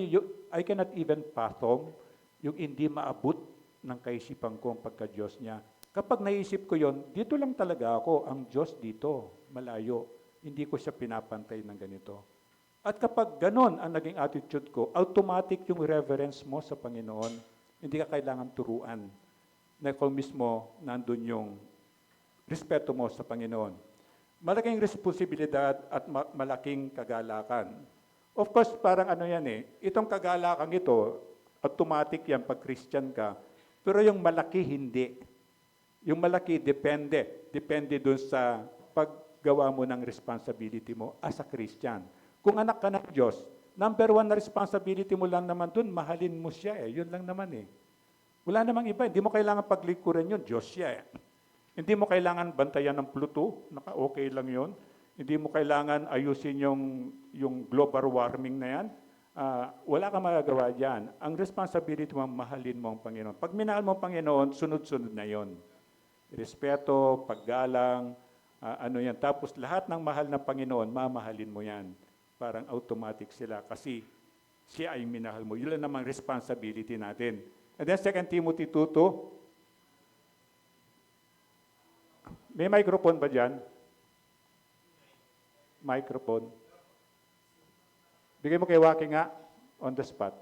I cannot even fathom yung hindi maabot ng kaisipan ko ang pagka-Diyos niya. Kapag naisip ko yon, dito lang talaga ako, ang Diyos dito, malayo. Hindi ko siya pinapantay ng ganito. At kapag ganon ang naging attitude ko, automatic yung reverence mo sa Panginoon. Hindi ka kailangan turuan. Na kung mismo nandun yung respeto mo sa Panginoon. Malaking responsibilidad at malaking kagalakan. Of course, parang ano yan eh, itong kagalakan ito, automatic yan pag Christian ka, pero yung malaki hindi. Yung malaki depende. Depende dun sa paggawa mo ng responsibility mo as a Christian. Kung anak ka ng Diyos, number one na responsibility mo lang naman dun, mahalin mo siya eh. Yun lang naman eh. Wala namang iba. Hindi mo kailangan paglikuran yun. Diyos siya eh. Hindi mo kailangan bantayan ng Pluto. Naka-okay lang yun. Hindi mo kailangan ayusin yung global warming na yan. Wala kang magagawa dyan. Ang responsibility mo, mahalin mo ang Panginoon. Pag minahal mo ang Panginoon, sunod-sunod na yon. Respeto, paggalang, ano yan. Tapos lahat ng mahal ng Panginoon, mamahalin mo yan. Parang automatic sila kasi siya ay minahal mo. Yun lang namang responsibility natin. And then 2 Timothy 2:2. May microphone ba dyan? Microphone. Bigay mo kay Waki nga, on the spot.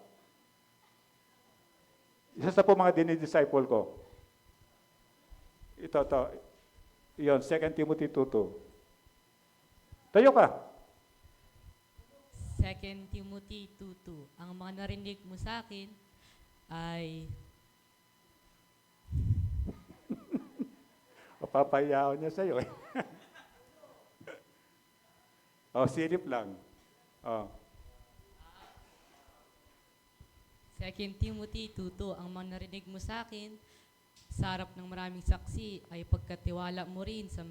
Isa sa po mga dinidisciple ko. Ito. Iyon, 2 Timothy 2:2. Tayo ka. 2 Timothy 2:2. Ang mga narinig mo sa akin ay Papayaw niya sa'yo eh. Silip lang. 2 Timothy 2:2. Ang mga narinig mo sa akin sa harap ng maraming saksi ay pagkatiwala mo rin sa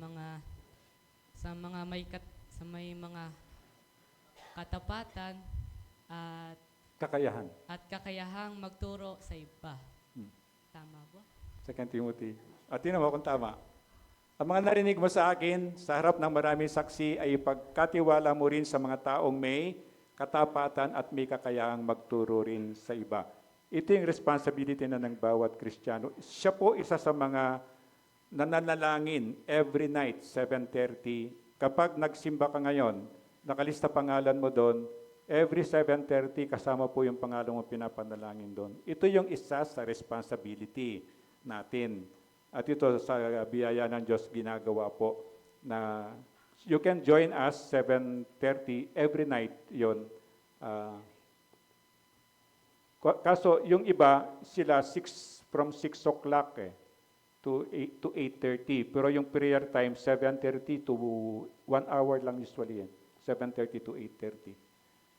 may mga katapatan at kakayahang magturo sa iba. Tama ba? 2 Timothy. At tingnan mo kung tama. Ang mga narinig mo sa akin, sa harap ng maraming saksi, ay pagkatiwala mo rin sa mga taong may katapatan at may kakayahang magturo rin sa iba. Ito yung responsibility na ng bawat Kristiyano. Siya po isa sa mga nananalangin every night, 7:30. Kapag nagsimba ka ngayon, nakalista pangalan mo doon, every 7:30 kasama po yung pangalan mo pinapanalangin doon. Ito yung isa sa responsibility natin. At ito sa biyaya ng Diyos ginagawa po na you can join us 7:30 every night yon. Kaso yung iba sila from 6 o'clock to 8:30. Pero yung prayer time, 7:30 to 1 hour lang usually. 7:30 to 8:30.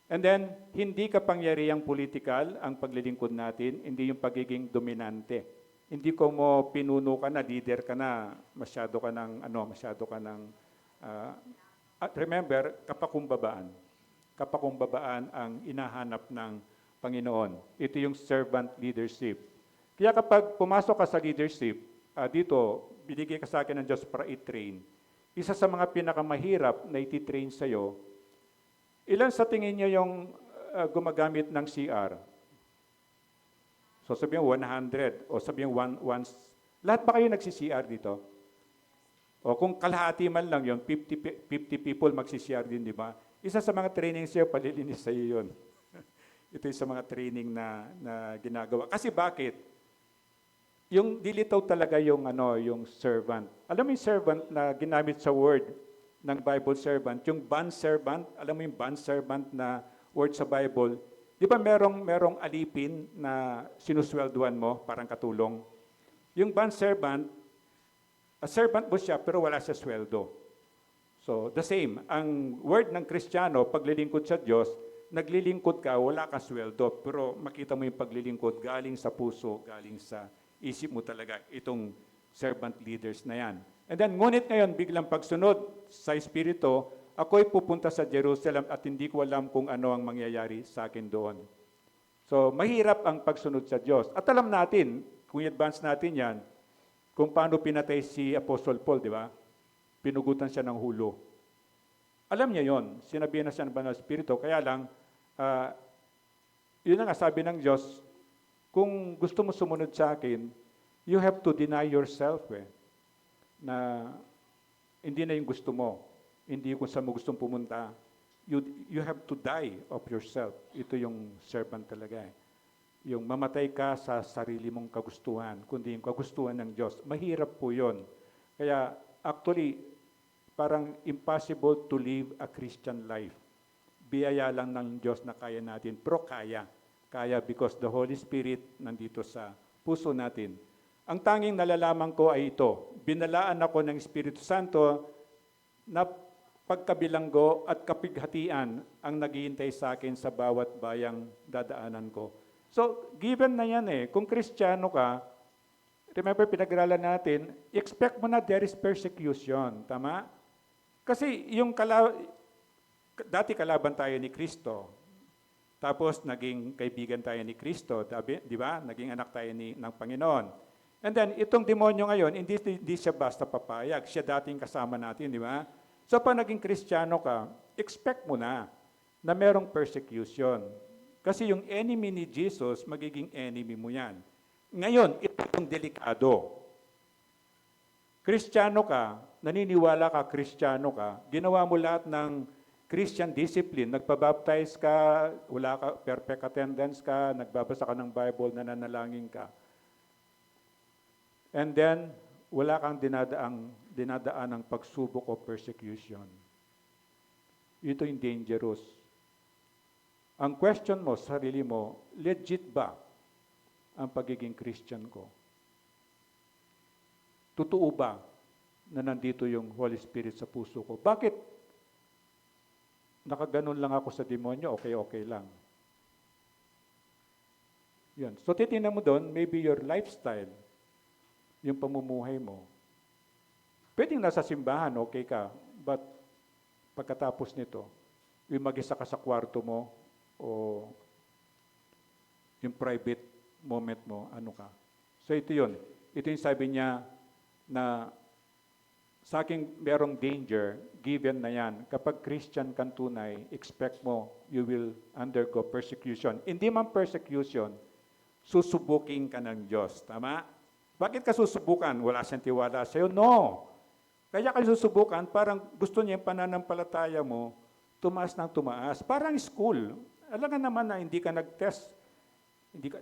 And then, hindi kapangyarihang political ang paglilingkod natin, hindi yung pagiging dominante. Hindi ko mo pinuno ka na, leader ka na, masyado ka ng, remember, kapakumbabaan. Kapakumbabaan ang inahanap ng Panginoon. Ito yung servant leadership. Kaya kapag pumasok ka sa leadership, dito, binigay ka sa akin ng Diyos para i-train. Isa sa mga pinakamahirap na iti-train sa'yo, ilan sa tingin niyo yung gumagamit ng CR? So sabihin 100 o sabihin lahat ba kayo nagsi-CR dito? O kung kalahati man lang yun, 50 people magsi-CR din, di ba? Isa sa mga training sa'yo, palilinis sa'yo yun. Ito yung sa mga training na ginagawa. Kasi bakit? Yung dilitaw talaga yung servant. Alam mo yung servant na ginamit sa word ng Bible servant, yung bond servant, alam mo yung bond servant na word sa Bible, di ba merong alipin na sinuswelduan mo, parang katulong? Yung bond servant, a servant mo siya pero wala siya sweldo. So, the same. Ang word ng Kristiyano, paglilingkod sa Diyos, naglilingkod ka, wala ka sweldo, pero makita mo yung paglilingkod galing sa puso, galing sa isip mo talaga, itong servant leaders na yan. And then, ngunit ngayon, biglang pagsunod sa Espiritu, ako'y pupunta sa Jerusalem at hindi ko alam kung ano ang mangyayari sa akin doon. So, mahirap ang pagsunod sa Diyos. At alam natin, kung i-advance natin yan, kung paano pinatay si Apostle Paul, di ba? Pinugutan siya ng hulo. Alam niya yon, sinabihan na siya ng Banal Espiritu, kaya lang, yun ang sabi ng Diyos, kung gusto mo sumunod sa akin, you have to deny yourself, na hindi na yung gusto mo, hindi kung saan mo gustong pumunta. You have to die of yourself. Ito yung servant talaga. Yung mamatay ka sa sarili mong kagustuhan, kundi yung kagustuhan ng Diyos. Mahirap po yun. Kaya actually, parang impossible to live a Christian life. Biyaya lang ng Diyos na kaya natin, pero kaya. Kaya because the Holy Spirit nandito sa puso natin. Ang tanging nalalaman ko ay ito. Binalaan ako ng Espiritu Santo na pagkabilanggo at kapighatian ang naghihintay sa akin sa bawat bayang dadaanan ko. So, given na yan Kung Kristiyano ka, remember pinag-aralan natin, expect mo na there is persecution. Tama? Kasi yung dati kalaban tayo ni Kristo. Tapos naging kaibigan tayo ni Kristo, di ba? Naging anak tayo ng Panginoon. And then itong demonyo ngayon, hindi siya basta papayag. Siya dating kasama natin, di ba? So pag naging Kristiyano ka, expect mo na merong persecution. Kasi yung enemy ni Jesus, magiging enemy mo yan. Ngayon, ito yung delikado. Kristiyano ka, naniniwala ka, Kristiyano ka, ginawa mo lahat ng Christian discipline, nagpabaptize ka, wala ka, perfect attendance ka, nagbabasa ka ng Bible, nananalangin ka. And then, wala kang dinadaan ng pagsubok o persecution. Ito yung dangerous. Ang question mo sa sarili mo, legit ba ang pagiging Christian ko? Totoo ba na nandito yung Holy Spirit sa puso ko? Bakit nakaganon lang ako sa demonyo, okay lang. Yan. So titingnan mo doon, maybe your lifestyle, yung pamumuhay mo. Pwedeng nasa simbahan, okay ka, but pagkatapos nito, yung mag-isa ka sa kwarto mo, o yung private moment mo, ano ka. So ito yun. Ito yung sabi niya na sa aking merong danger, given na yan, kapag Christian kang tunay, expect mo, you will undergo persecution. Hindi man persecution, susubukin ka ng Diyos. Tama? Bakit ka susubukan? Wala siyang tiwala sa'yo? No! Kaya ka susubukan, parang gusto niya yung pananampalataya mo, tumaas ng tumaas. Parang school. Alam nga naman na hindi ka nag-test.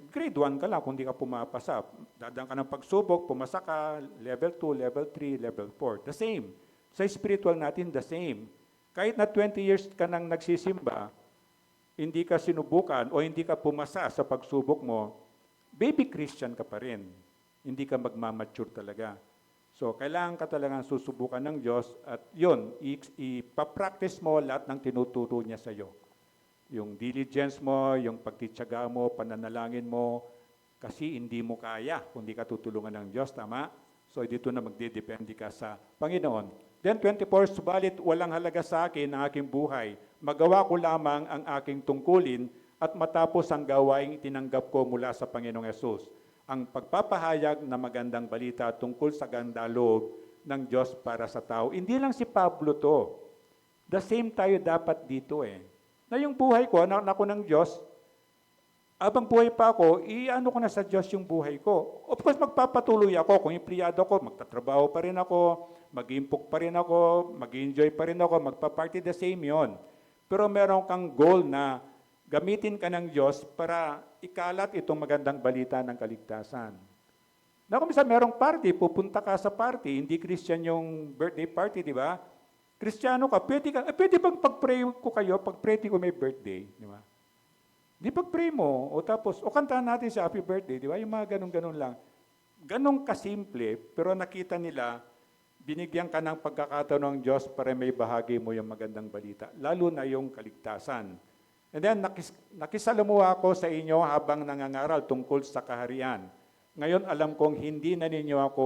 Grade 1 ka lang kung hindi ka pumapasa. Dadaan ka ng pagsubok, pumasa ka, level 2, level 3, level 4. The same. Sa spiritual natin, the same. Kahit na 20 years ka nang nagsisimba, hindi ka sinubukan o hindi ka pumasa sa pagsubok mo, baby Christian ka pa rin. Hindi ka magmamature talaga. So, kailangan ka talagang susubukan ng Diyos at yun, ipapractice mo lahat ng tinuturo niya sa iyo. Yung diligence mo, yung pagtityaga mo, pananalangin mo, kasi hindi mo kaya kung hindi ka tutulungan ng Diyos, tama? So, dito na magdidepende ka sa Panginoon. Then 24, subalit walang halaga sa akin ang aking buhay. Magawa ko lamang ang aking tungkulin at matapos ang gawaing tinanggap ko mula sa Panginoong Yesus. Ang pagpapahayag na magandang balita tungkol sa gandaloob ng Diyos para sa tao. Hindi lang si Pablo to. The same tayo dapat dito Na yung buhay ko, anak ko ng Diyos, abang buhay pa ako, iano ko na sa Diyos yung buhay ko. Of course, magpapatuloy ako. Kung empleyado ako, magtatrabaho pa rin ako, mag-impok pa rin ako, mag-enjoy pa rin ako, magpa-party, the same yon. Pero meron kang goal na gamitin ka ng Diyos para ikalat itong magandang balita ng kaligtasan. Na kung minsan merong party, pupunta ka sa party, hindi Christian yung birthday party, di ba? Kristiyano ka, pwede bang pag-pray ko kayo, pag-pray ko may birthday, di ba? Di pag-pray mo, o tapos, o kantahan natin sa happy birthday, di ba? Yung mga ganun-ganun lang. Ganun kasimple, pero nakita nila, binigyan ka ng pagkakataon ng Diyos para may bahagi mo yung magandang balita, lalo na yung kaligtasan. And then, nakisalamuha ako sa inyo habang nangangaral tungkol sa kaharian. Ngayon, alam kong hindi na ninyo ako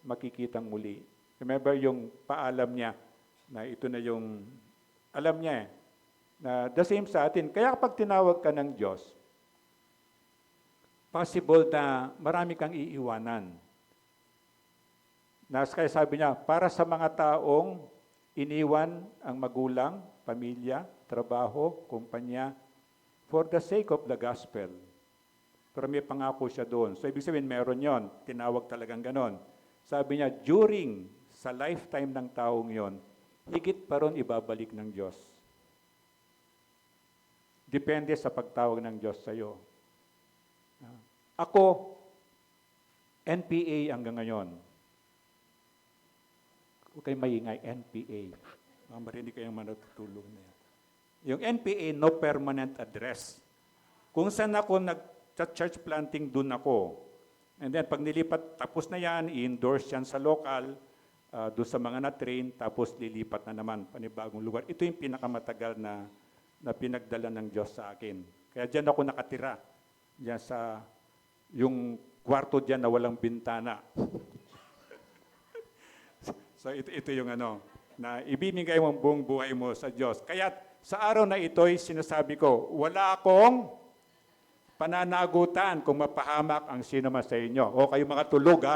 makikitang muli. Remember yung paalam niya na ito na yung, alam niya na the same sa atin. Kaya kapag tinawag ka ng Diyos, possible na marami kang iiwanan. Kaya sabi niya, para sa mga taong iniwan ang magulang, pamilya, trabaho, kumpanya, for the sake of the gospel. Pero may pangako siya doon. So, ibig sabihin, meron yon. Tinawag talagang ganon. Sabi niya, during, sa lifetime ng taong yon, higit pa ron ibabalik ng Diyos. Depende sa pagtawag ng Diyos sa iyo. Ako, NPA hanggang ngayon. Huwag kayong maingay, NPA. Marinig kayong manatutulog na yan. Yung NPA, no permanent address. Kung saan ako nag-church planting, dun ako. And then, pag nilipat, tapos na yan, i-endorse yan sa local, doon sa mga na-train, tapos lilipat na naman, panibagong lugar. Ito yung pinakamatagal na pinagdala ng Diyos sa akin. Kaya dyan ako nakatira. Dyan sa, yung kwarto dyan na walang bintana. So, ito yung na ibibigay mo ang buong buhay mo sa Diyos. Kaya sa araw na ito'y sinasabi ko, wala akong pananagutan kung mapahamak ang sino man sa inyo. O kayo mga tulog,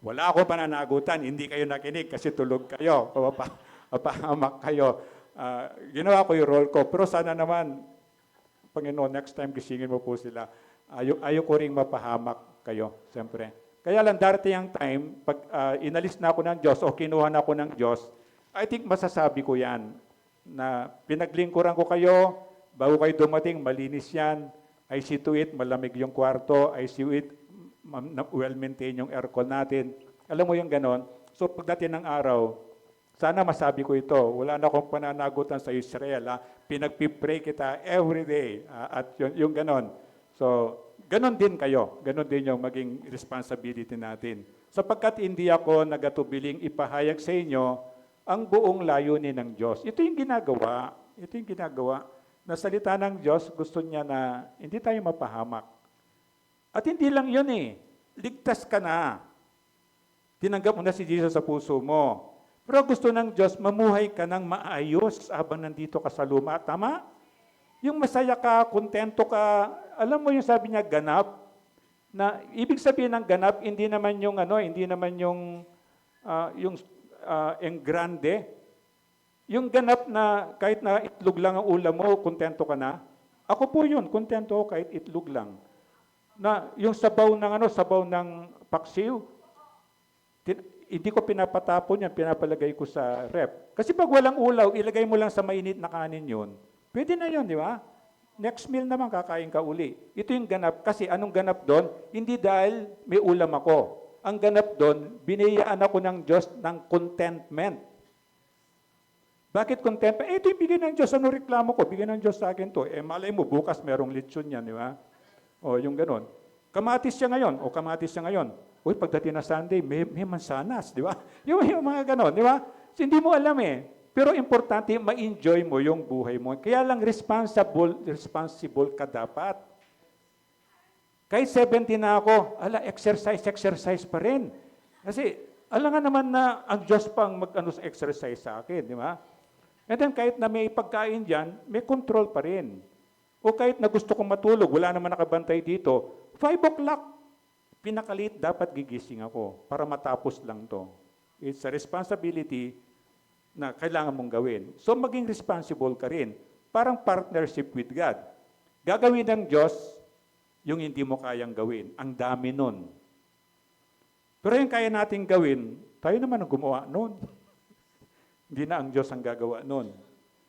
wala akong pananagutan, hindi kayo nakinig kasi tulog kayo. O mapahamak kayo. Ginawa ko yung role ko. Pero sana naman, Panginoon, next time gisingin mo po sila. Ayaw ko ring mapahamak kayo, siyempre. Kaya lang darating ang time, pag inalis na ako ng Diyos o kinuha na ako ng Diyos, I think masasabi ko yan, na pinaglingkuran ko kayo, bago kayo dumating, malinis yan, I see to it, malamig yung kwarto, I see to it, well-maintain yung aircon natin. Alam mo yung ganon? So pagdating ng araw, sana masabi ko ito, wala na akong pananagutan sa Israel, pinagpipray kita every day, at yung ganon. So, ganon din kayo, ganon din yung maging responsibility natin. Sapagkat hindi ako nagatubiling ipahayag sa inyo ang buong layunin ng Diyos. Ito yung ginagawa. Na salita ng Diyos, gusto niya na hindi tayo mapahamak. At hindi lang yun ligtas ka na. Tinanggap mo na si Jesus sa puso mo. Pero gusto ng Diyos, mamuhay ka ng maayos habang nandito ka sa luma. Tama? Yung masaya ka, kontento ka, alam mo yung sabi niya, ganap. Na ibig sabihin ng ganap, hindi naman yung engrande. Yung ganap na kahit na itlog lang ang ulam mo, kontento ka na. Ako po yun, kontento ako kahit itlog lang. Na yung sabaw ng paksiw, hindi ko pinapatapon yan, pinapalagay ko sa rep. Kasi pag walang ulaw, ilagay mo lang sa mainit na kanin yun. Pwede na yun, di ba? Next meal naman, kakain ka uli. Ito yung ganap. Kasi anong ganap doon? Hindi dahil may ulam ako. Ang ganap doon, biniyaan ako ng Diyos ng contentment. Bakit contentment? Ito yung bigay ng Diyos. Ano reklamo ko? Bigay ng Diyos sa akin to. Malay mo, bukas merong lechon yan, di ba? O, yung ganon. Kamatis siya ngayon, o kamatis siya ngayon. Uy, pagdating na Sunday, may mansanas, di ba? Yung mga ganon, di ba? So, hindi mo alam eh. Pero importante, ma-enjoy mo yung buhay mo. Kaya lang responsible ka dapat. Kahit 70 na ako, exercise pa rin. Kasi, alam nga naman na ang Diyos pang exercise sa akin, di ba? And then, kahit na may pagkain dyan, may control pa rin. O kahit na gusto kong matulog, wala naman nakabantay dito, 5 o'clock, pinakalit, dapat gigising ako para matapos lang to. It's a responsibility na kailangan mong gawin. So, maging responsible ka rin. Parang partnership with God. Gagawin ng Diyos yung hindi mo kayang gawin. Ang dami nun. Pero yung kaya nating gawin, tayo naman ang gumawa nun. Hindi na ang Diyos ang gagawa nun.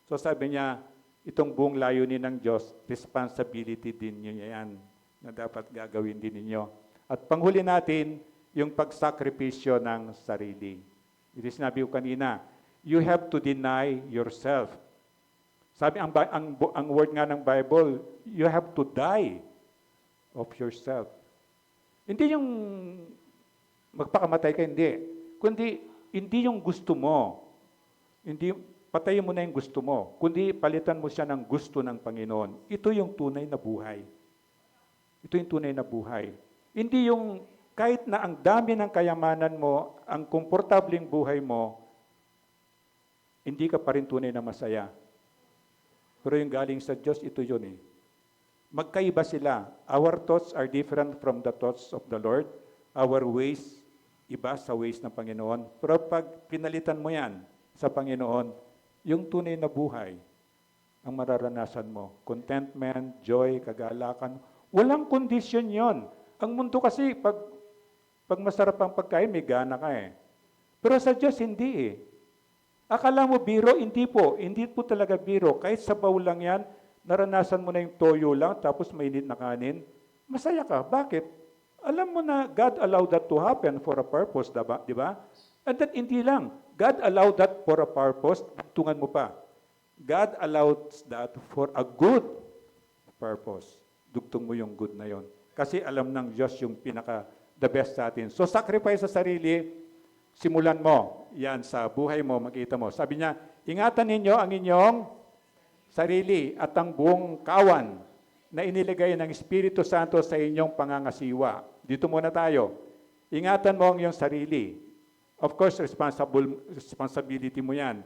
So sabi niya, itong buong layunin ng Diyos, responsibility din niyo yan na dapat gagawin din ninyo. At panghuli natin, yung pagsakripisyo ng sarili. Ito sinabi ko kanina, you have to deny yourself. Sabi, ang word nga ng Bible, you have to die of yourself. Hindi yung magpakamatay ka, hindi. Kundi, hindi yung gusto mo. Hindi, patayin mo na yung gusto mo. Kundi, palitan mo siya ng gusto ng Panginoon. Ito yung tunay na buhay. Ito yung tunay na buhay. Hindi yung kahit na ang dami ng kayamanan mo, ang komportabling buhay mo, hindi ka pa rin tunay na masaya. Pero yung galing sa Diyos, ito yun eh. Magkaiba sila. Our thoughts are different from the thoughts of the Lord. Our ways, iba sa ways ng Panginoon. Pero pag pinalitan mo yan sa Panginoon, yung tunay na buhay, ang mararanasan mo. Contentment, joy, kagalakan. Walang kondisyon yon. Ang mundo kasi, pag masarap ang pagkain, may gana ka eh. Pero sa Diyos, hindi eh. Akala mo biro? Hindi po. Hindi po talaga biro. Kahit sabaw lang yan, naranasan mo na yung toyo lang, tapos mainit na kanin, masaya ka. Bakit? Alam mo na God allowed that to happen for a purpose, di ba? And that hindi lang. God allowed that for a purpose, tungan mo pa. God allowed that for a good purpose. Dugtong mo yung good na yon. Kasi alam ng Diyos yung the best sa atin. So sacrifice sa sarili, simulan mo. Yan sa buhay mo, makita mo. Sabi niya, ingatan ninyo ang inyong sarili at ang buong kawan na iniligay ng Espiritu Santo sa inyong pangangasiwa. Dito muna tayo. Ingatan mo ang iyong sarili. Of course, responsibility mo yan.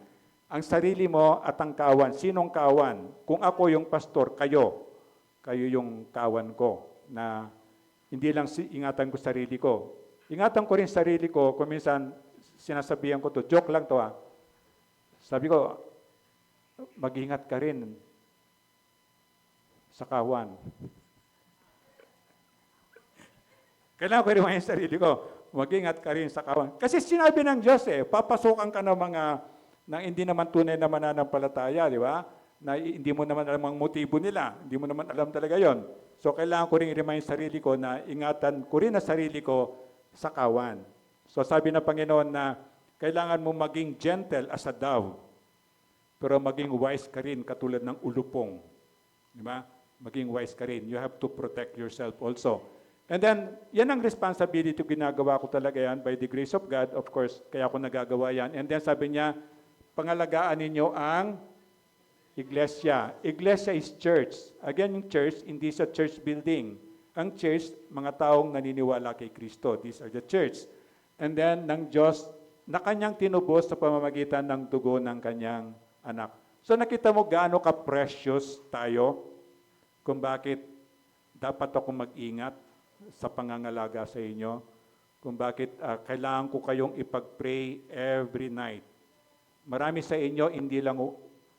Ang sarili mo at ang kawan. Sinong kawan? Kung ako yung pastor, kayo yung kawan ko. Na hindi lang ingatan ko sarili ko. Ingatan ko rin sarili ko. Kung minsan, sinasabihan ko to, joke lang to ah. Sabi ko, mag-ingat ka rin sa kawan. Kailangan ko rin yung sarili ko, mag-ingat ka rin sa kawan. Kasi sinabi ng Diyos papasukan ka ng mga hindi naman tunay na mananampalataya, di ba? Na hindi mo naman alam ang motibo nila. Hindi mo naman alam talaga yon. So kailangan ko rin i-remind sarili ko na ingatan ko rin na sarili ko sa kawan. So sabi ng Panginoon na kailangan mo maging gentle as a dove. Pero maging wise ka rin katulad ng ulupong. Di ba? Maging wise ka rin. You have to protect yourself also. And then, yan ang responsibility ginagawa ko talaga yan by the grace of God. Of course, kaya ako nagagawa yan. And then sabi niya, pangalagaan ninyo ang iglesia. Iglesia is church. Again, yung church, hindi sa church building. Ang church, mga taong naniniwala kay Kristo. These are the church. And then, ng Diyos, na kanyang tinubos sa pamamagitan ng dugo ng kanyang anak. So nakita mo gaano ka-precious tayo kung bakit dapat ako mag-ingat sa pangangalaga sa inyo, kung bakit kailangan ko kayong ipag-pray every night. Marami sa inyo, hindi lang,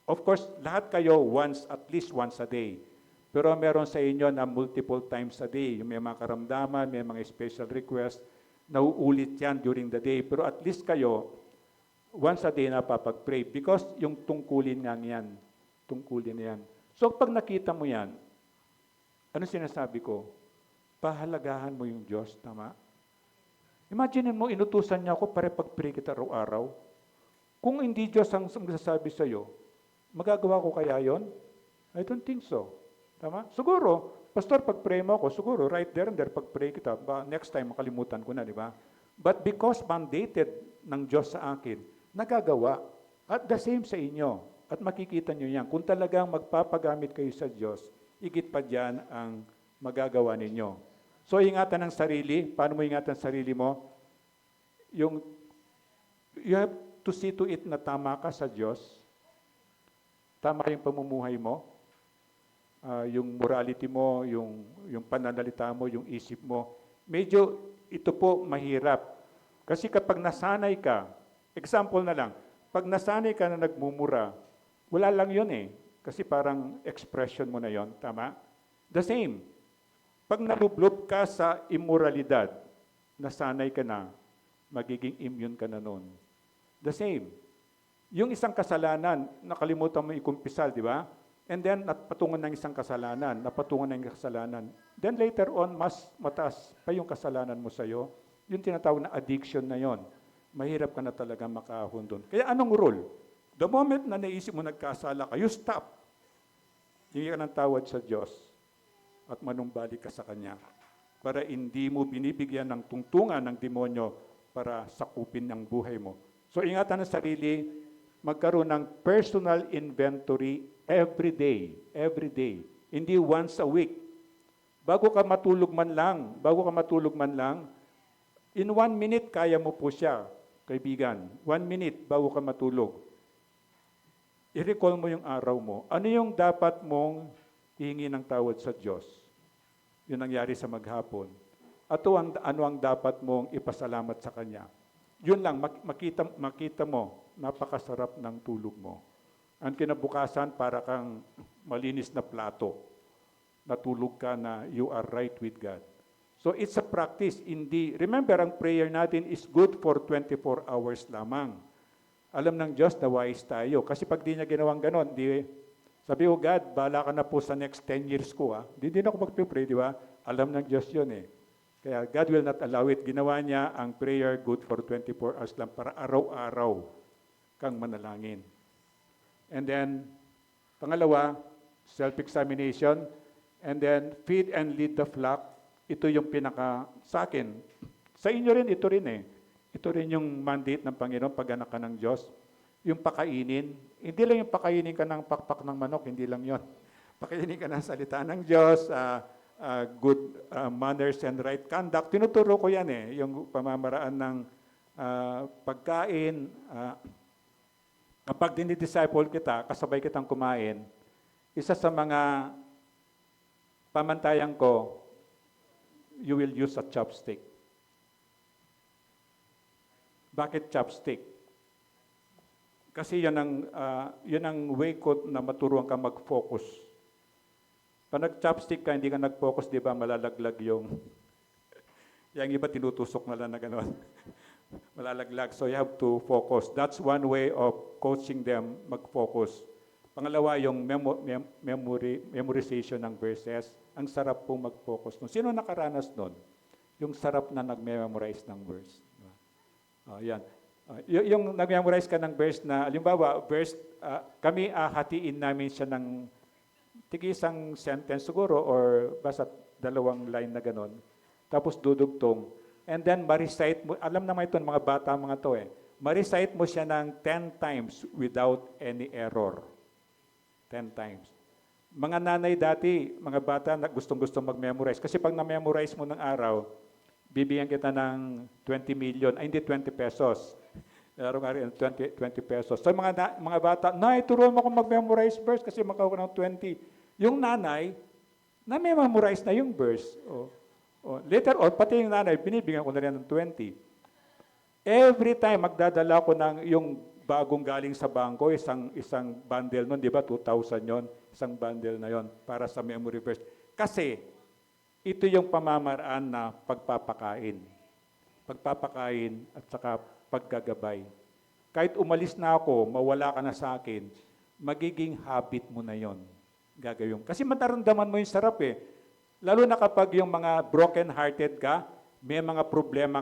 of course, lahat kayo at least once a day. Pero meron sa inyo na multiple times a day. May mga karamdaman, may mga special request, nauulit yan during the day. Pero at least kayo, once a day napapag-pray because yung tungkulin nga yan. Tungkulin yan. So pag nakita mo yan, ano sinasabi ko? Pahalagahan mo yung Diyos, tama? Imagine mo, inutusan niya ako para pag-pray kita araw-araw. Kung hindi Diyos ang magsasabi sa'yo, magagawa ko kaya yon? I don't think so. Tama? Siguro, Pastor, pag-pray mo ako, siguro, right there and there, pag-pray kita, next time, makalimutan ko na, di ba? But because mandated ng Diyos sa akin, nagagawa. At the same sa inyo. At makikita nyo yan. Kung talagang magpapagamit kayo sa Diyos, higit pa dyan ang magagawa ninyo. So, ingatan ng sarili. Paano mo ingatan sarili mo? You have to see to it na tama ka sa Diyos. Tama yung pamumuhay mo. Yung morality mo, yung pananalita mo, yung isip mo. Medyo ito po mahirap. Kasi kapag nasanay ka, example na lang, pag nasanay ka na nagmumura, wala lang yun eh. Kasi parang expression mo na yon, tama? The same. Pag nalublob ka sa immoralidad, nasanay ka na, magiging immune ka na nun. The same. Yung isang kasalanan, nakalimutan mo ikumpisal, di ba? And then, napatungan ng isang kasalanan, Then later on, mas mataas pa yung kasalanan mo sa'yo. Yung tinatawag na addiction na yon. Mahirap ka na talaga makahon doon. Kaya anong rule? The moment na naisip mo nagkasala ka, you stop. Hingi ka ng tawad sa Diyos at manumbalik ka sa Kanya para hindi mo binibigyan ng tungtungan ng demonyo para sakupin ang buhay mo. So ingatan ang sarili, magkaroon ng personal inventory every day. Hindi once a week. Bago ka matulog man lang, in 1 minute kaya mo po siya, kaibigan. 1 minute bago ka matulog. I-recall mo yung araw mo. Ano yung dapat mong hihingi ng tawad sa Diyos? Yun nangyari sa maghapon. At ano ang dapat mong ipasalamat sa Kanya? Yun lang, makita mo, napakasarap ng tulog mo. Ang kinabukasan, para kang malinis na plato. Natulog ka na you are right with God. So it's a practice. Remember, ang prayer natin is good for 24 hours lamang. Alam ng Diyos na wise tayo. Kasi pag di niya ginawang ganon, sabi ko, God, bahala ka na po sa next 10 years ko. Di ako magpipray, di ba? Alam ng Diyos yun eh. Kaya God will not allow it. Ginawa niya ang prayer good for 24 hours lang para araw-araw kang manalangin. And then, pangalawa, self-examination. And then, feed and lead the flock. Ito yung sa akin. Sa inyo rin, ito rin eh. Ito rin yung mandate ng Panginoon pag anak ka ng Diyos. Yung pakainin. Hindi lang yung pakainin ka ng pakpak ng manok, hindi lang yon. Pakainin ka ng salita ng Diyos, good manners and right conduct. Tinuturo ko yan eh, yung pamamaraan ng pagkain. Kapag dinidisciple kita, kasabay kitang kumain, isa sa mga pamantayan ko, you will use a chopstick. Bakit chopstick? Kasi yan ang way ko na maturuan ka mag-focus. Pag nag-chopstick ka, hindi ka nag-focus, di ba, malalaglag yung iba tinutusok na lang na gano'n. Malalaglag. So you have to focus. That's one way of coaching them mag-focus. Pangalawa, yung memorization ng verses. Ang sarap pong mag-focus nun. Sino nakaranas nun? Yung sarap na nag-memorize ng verse. Yan. Yung nag-memorize ka ng verse na, halimbawa, kami hatiin namin siya ng isang sentence siguro or basta 2 line na gano'n. Tapos dudugtong. And then ma-recite mo, alam naman ito, mga bata mga to eh. Ma-recite mo siya ng 10 times without any error. 10 times. Mga nanay dati, mga bata na gustong-gusto mag-memorize. Kasi pag na-memorize mo ng araw, bibigyan kita ng 20 million, hindi 20 pesos. Araw-araw 20 pesos. So mga bata, turuan mo akong mag-memorize verse kasi makakuha ng 20. Yung nanay, na-memorize na yung verse. Later on, pati yung nanay, binibigyan ko na rin ng 20. Every time, magdadala ko ng yung bagong galing sa bangko, isang bundle nun, di ba? 2,000 yon, isang bundle na yon para sa memory verse. Kasi, ito yung pamamaraan na pagpapakain. Pagpapakain at saka paggagabay. Kahit umalis na ako, mawala ka na sa akin, magiging habit mo na yon. Gagawin. Kasi mataramdaman mo yung sarap eh. Lalo na kapag yung mga broken-hearted ka, may mga problema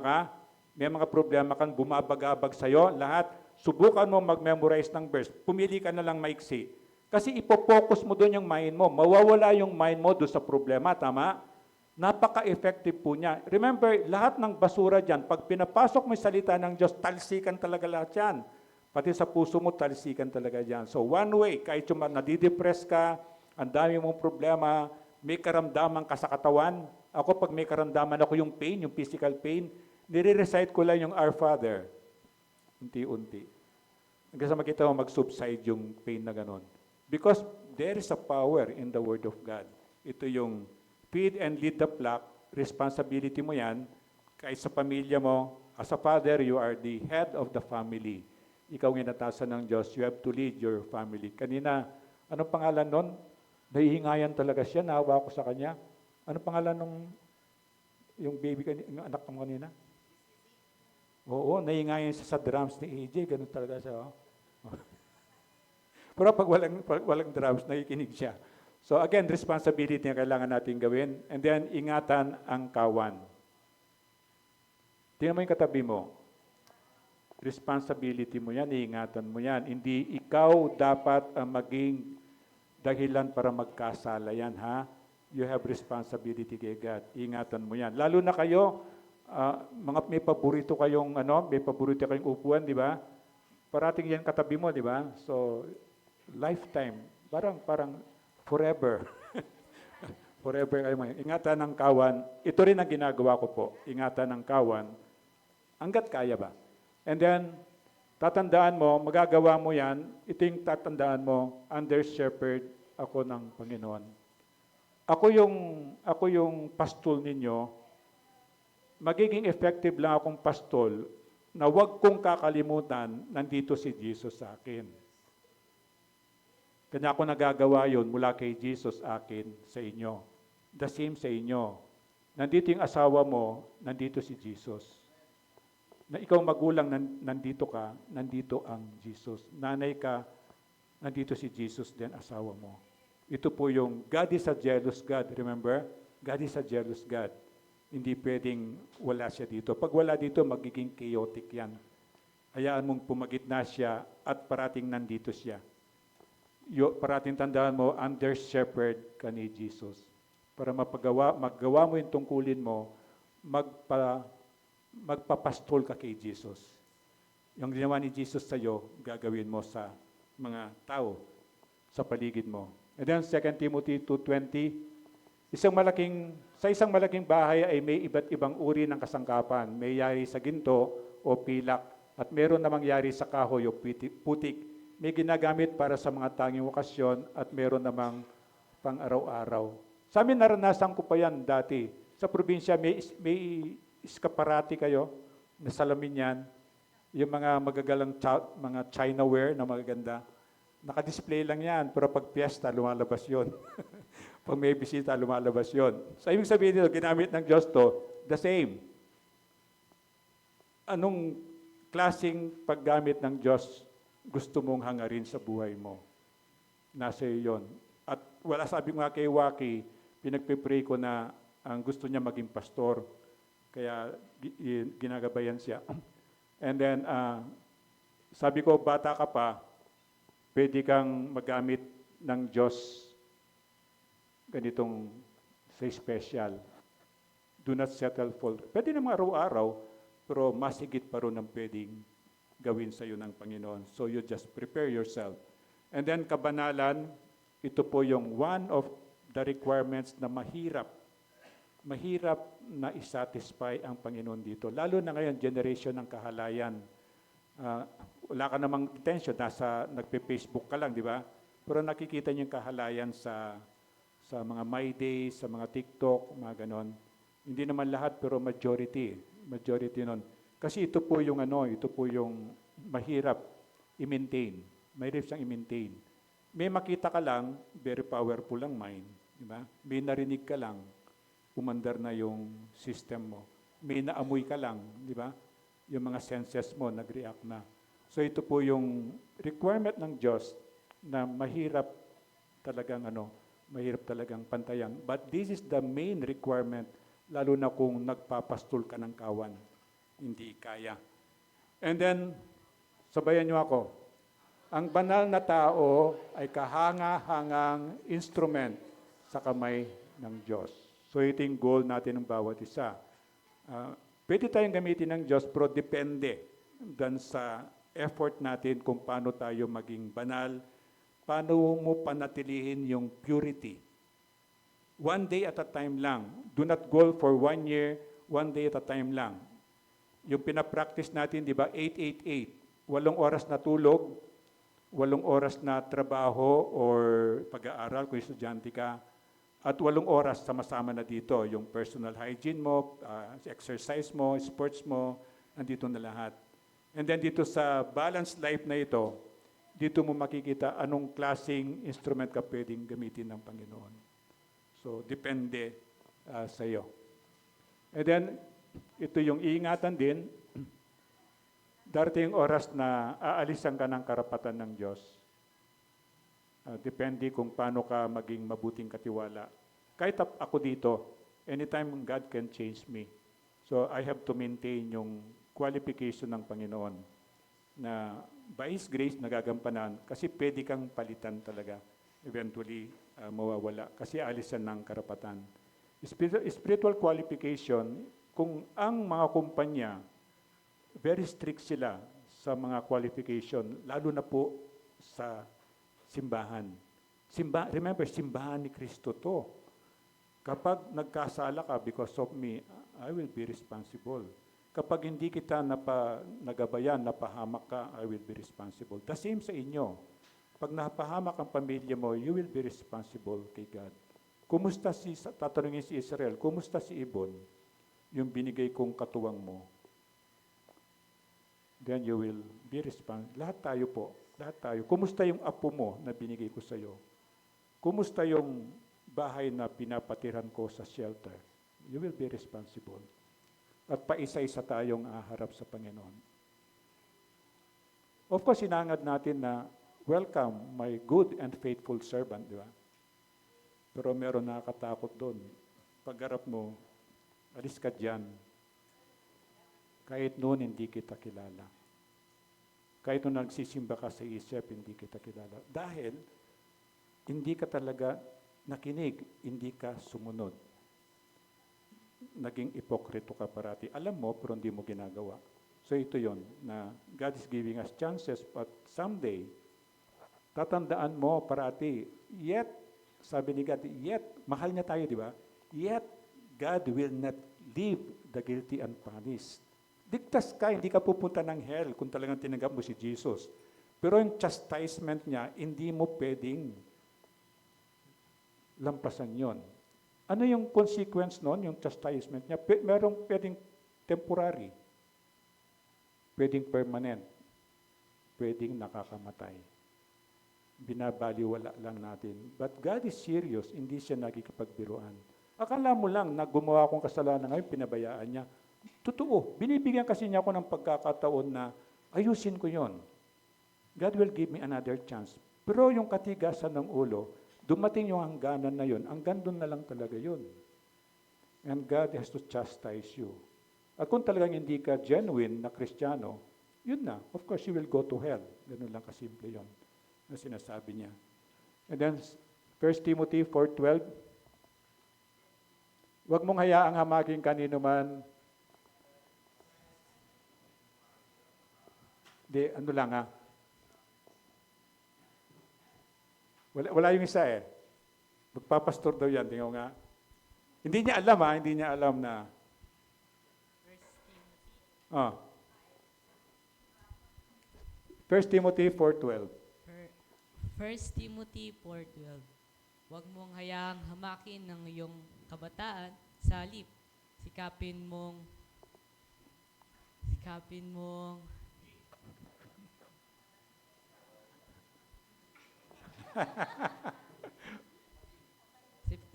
kang bumabagabag sa'yo, lahat, subukan mo mag-memorize ng verse. Pumili ka na lang maiksi. Kasi ipopokus mo doon yung mind mo. Mawawala yung mind mo doon sa problema, tama? Napaka-effective po niya. Remember, lahat ng basura dyan, pag pinapasok mo yung salita ng Diyos, talsikan talaga lahat yan. Pati sa puso mo, talsikan talaga dyan. So one way, kahit yung nadidepress ka, ang dami mong problema, may karamdaman ka sa katawan. Ako, pag may karamdaman ako yung pain, yung physical pain, nire-recite ko lang yung Our Father. Unti-unti. Hanggang sa makita mo, mag-subside yung pain na ganon. Because there is a power in the Word of God. Ito yung feed and lead the flock, responsibility mo yan, kahit sa pamilya mo, as a father, you are the head of the family. Ikaw ang inatasan ng Diyos, you have to lead your family. Kanina, anong pangalan nun? Nahihingayan talaga siya, nahawa ko sa kanya. Anong pangalan nung yung baby kanina, yung anak mo kanina? Oo, nahihingayan siya sa drums ni AJ, ganun talaga siya. Oh. Pero pag walang drums, nakikinig siya. So again, responsibility na kailangan natin gawin. And then, ingatan ang kawan. Tingnan mo yung katabi mo. Responsibility mo yan, iingatan mo yan. Hindi ikaw dapat maging dahilan para magkasala yan, ha? You have responsibility kay God. Ingatan mo yan. Lalo na kayo, may paborito kayong upuan, di ba? Parating yan katabi mo, di ba? So, lifetime. Parang forever. Forever kayo mo. Ingatan ng kawan. Ito rin ang ginagawa ko po. Ingatan ng kawan. Hanggat kaya ba? And then, tatandaan mo, magagawa mo yan, ito yung tatandaan mo, under shepherd ako ng Panginoon. Ako yung pastol ninyo, magiging effective lang akong pastol na huwag kong kakalimutan, nandito si Jesus sa akin. Kanya ako nagagawa yun mula kay Jesus akin sa inyo. The same sa inyo. Nandito yung asawa mo, nandito si Jesus. Na ikaw magulang, nandito ka, nandito ang Jesus. Nanay ka, nandito si Jesus din, asawa mo. Ito po yung God is a jealous God. Remember? God is a jealous God. Hindi pwedeng wala siya dito. Pag wala dito, magiging chaotic yan. Hayaan mong pumagitna siya at parating nandito siya. Parating tandaan mo, under shepherd ka ni Jesus. Para maggawa mo yung tungkulin mo, magpapastol ka kay Jesus. Yung ginawa ni Jesus sa iyo, gagawin mo sa mga tao sa paligid mo. And then 2 Timothy 2:20, sa isang malaking bahay ay may iba't ibang uri ng kasangkapan. May yari sa ginto o pilak at meron namang yari sa kahoy o putik. May ginagamit para sa mga tanging okasyon at meron namang pang araw-araw. Sa amin naranasan ko pa yan dati. Sa probinsya may iskaparati kayo, na salamin yan, yung mga magagalang mga Chinaware na magaganda. Naka-display lang yan, pero pag piyesta, lumalabas yun. Pag may bisita, lumalabas yun. So, ibig sabihin nito, ginamit ng Diyos to, the same. Anong klaseng paggamit ng Diyos gusto mong hangarin sa buhay mo? Nasa iyo yun. At wala, sabi ko nga kay Waki, pinagpipray ko na ang gusto niya maging pastor. Kaya ginagabayan siya. And then, sabi ko, bata ka pa, pwede kang magamit ng Diyos ganitong say special. Do not settle for. Pwede naman araw-araw, pero mas higit pa rin ang pwedeng gawin sa iyo ng Panginoon. So you just prepare yourself. And then kabanalan, ito po yung one of the requirements na mahirap na isatisfy ang Panginoon dito. Lalo na ngayon, generation ng kahalayan. Wala ka namang attention, nagpe-Facebook ka lang, di ba? Pero nakikita niyo yung kahalayan sa mga My Day, sa mga TikTok, mga ganon. Hindi naman lahat, pero majority nun. Kasi ito po yung mahirap i-maintain. Mahirap siyang i-maintain. May makita ka lang, very powerful ang mind, di ba? May narinig ka lang, umandar na yung system mo. May naamoy ka lang, di ba? Yung mga senses mo, nag-react na. So ito po yung requirement ng Diyos na mahirap talagang pantayan. But this is the main requirement, lalo na kung nagpapastol ka ng kawan. Hindi kaya. And then, sabayan niyo ako. Ang banal na tao ay kahanga-hangang instrument sa kamay ng Diyos. So ito yung goal natin ng bawat isa. Pwede tayong gamitin ng Diyos, pero depende dan sa effort natin kung paano tayo maging banal, paano mo panatilihin yung purity. One day at a time lang. Do not go for 1 year, 1 day at a time lang. Yung pinapractice natin, di ba, 8-8-8. 8 oras na tulog, 8 oras na trabaho or pag-aaral kung estudyante ka, at 8 oras sama-sama na dito. Yung personal hygiene mo, exercise mo, sports mo, nandito na lahat. And then dito sa balanced life na ito, dito mo makikita anong klaseng instrument ka pwedeng gamitin ng Panginoon. So, depende sa iyo. And then, ito yung iingatan din, darating oras na aalisan ka ng karapatan ng Diyos. Depende kung paano ka maging mabuting katiwala. Kahit ako dito, anytime God can change me. So, I have to maintain yung qualification ng Panginoon na by His grace nagagampanan kasi pwede kang palitan talaga. Eventually, mawawala kasi alisan ng karapatan. Spiritual qualification, kung ang mga kumpanya, very strict sila sa mga qualification, lalo na po sa simbahan. Remember, simbahan ni Kristo to. Kapag nagkasala ka because of me, I will be responsible. Kapag hindi kita nagabayan, napahamak ka, I will be responsible. The same sa inyo. Pag napahamak ang pamilya mo, you will be responsible kay God. Tatanungin si Israel, kumusta si Ibon? Yung binigay kong katuwang mo. Then you will be responsible. Lahat tayo po. Lahat tayo. Kumusta yung apo mo na binigay ko sa iyo? Kumusta yung bahay na pinapatiran ko sa shelter? You will be responsible. At paisa-isa tayong aharap sa Panginoon. Of course, sinangad natin na, welcome, my good and faithful servant, di ba? Pero meron nakakatakot doon. Pagharap mo, alis ka dyan. Kahit noon, hindi kita kilala. Kahit noon nagsisimba ka sa isip, hindi kita kilala. Dahil, hindi ka talaga nakinig, hindi ka sumunod. Naging ipokrito ka parati. Alam mo, pero hindi mo ginagawa. So ito yon na God is giving us chances, but someday, tatandaan mo parati, yet, sabi ni God, yet, mahal niya tayo, di ba? Yet, God will not leave the guilty unpunished. Ligtas ka, hindi ka pupunta ng hell kung talagang tinanggap mo si Jesus. Pero yung chastisement niya, hindi mo pwedeng lampasan yon. Ano yung consequence nun, yung chastisement niya? Merong pwedeng temporary, pwedeng permanent, pwedeng nakakamatay. Binabaliwala lang natin. But God is serious, hindi siya nagkikipagbiruan. Akala mo lang na gumawa akong kasalanan ngayon, pinabayaan niya. Totoo, binibigyan kasi niya ako ng pagkakataon na ayusin ko yon. God will give me another chance. Pero yung katigasan ng ulo, dumating yung hangganan na yun, hanggang doon na lang talaga yun. And God has to chastise you. At kung talagang hindi ka genuine na Kristiyano, yun na. Of course, you will go to hell. Ganun lang kasimple yun na sinasabi niya. And then, 1 Timothy 4:12, huwag mong hayaang hamakin kanino man. Di, ano lang ha. Wala yung isa eh. Magpapastor daw yan. Tingnan nga. Hindi niya alam ha. Hindi niya alam na. Ah. 1 Timothy 4:12. 1 Timothy 4:12. Huwag mong hayaang hamakin ng iyong kabataan sa halip. Sikapin mong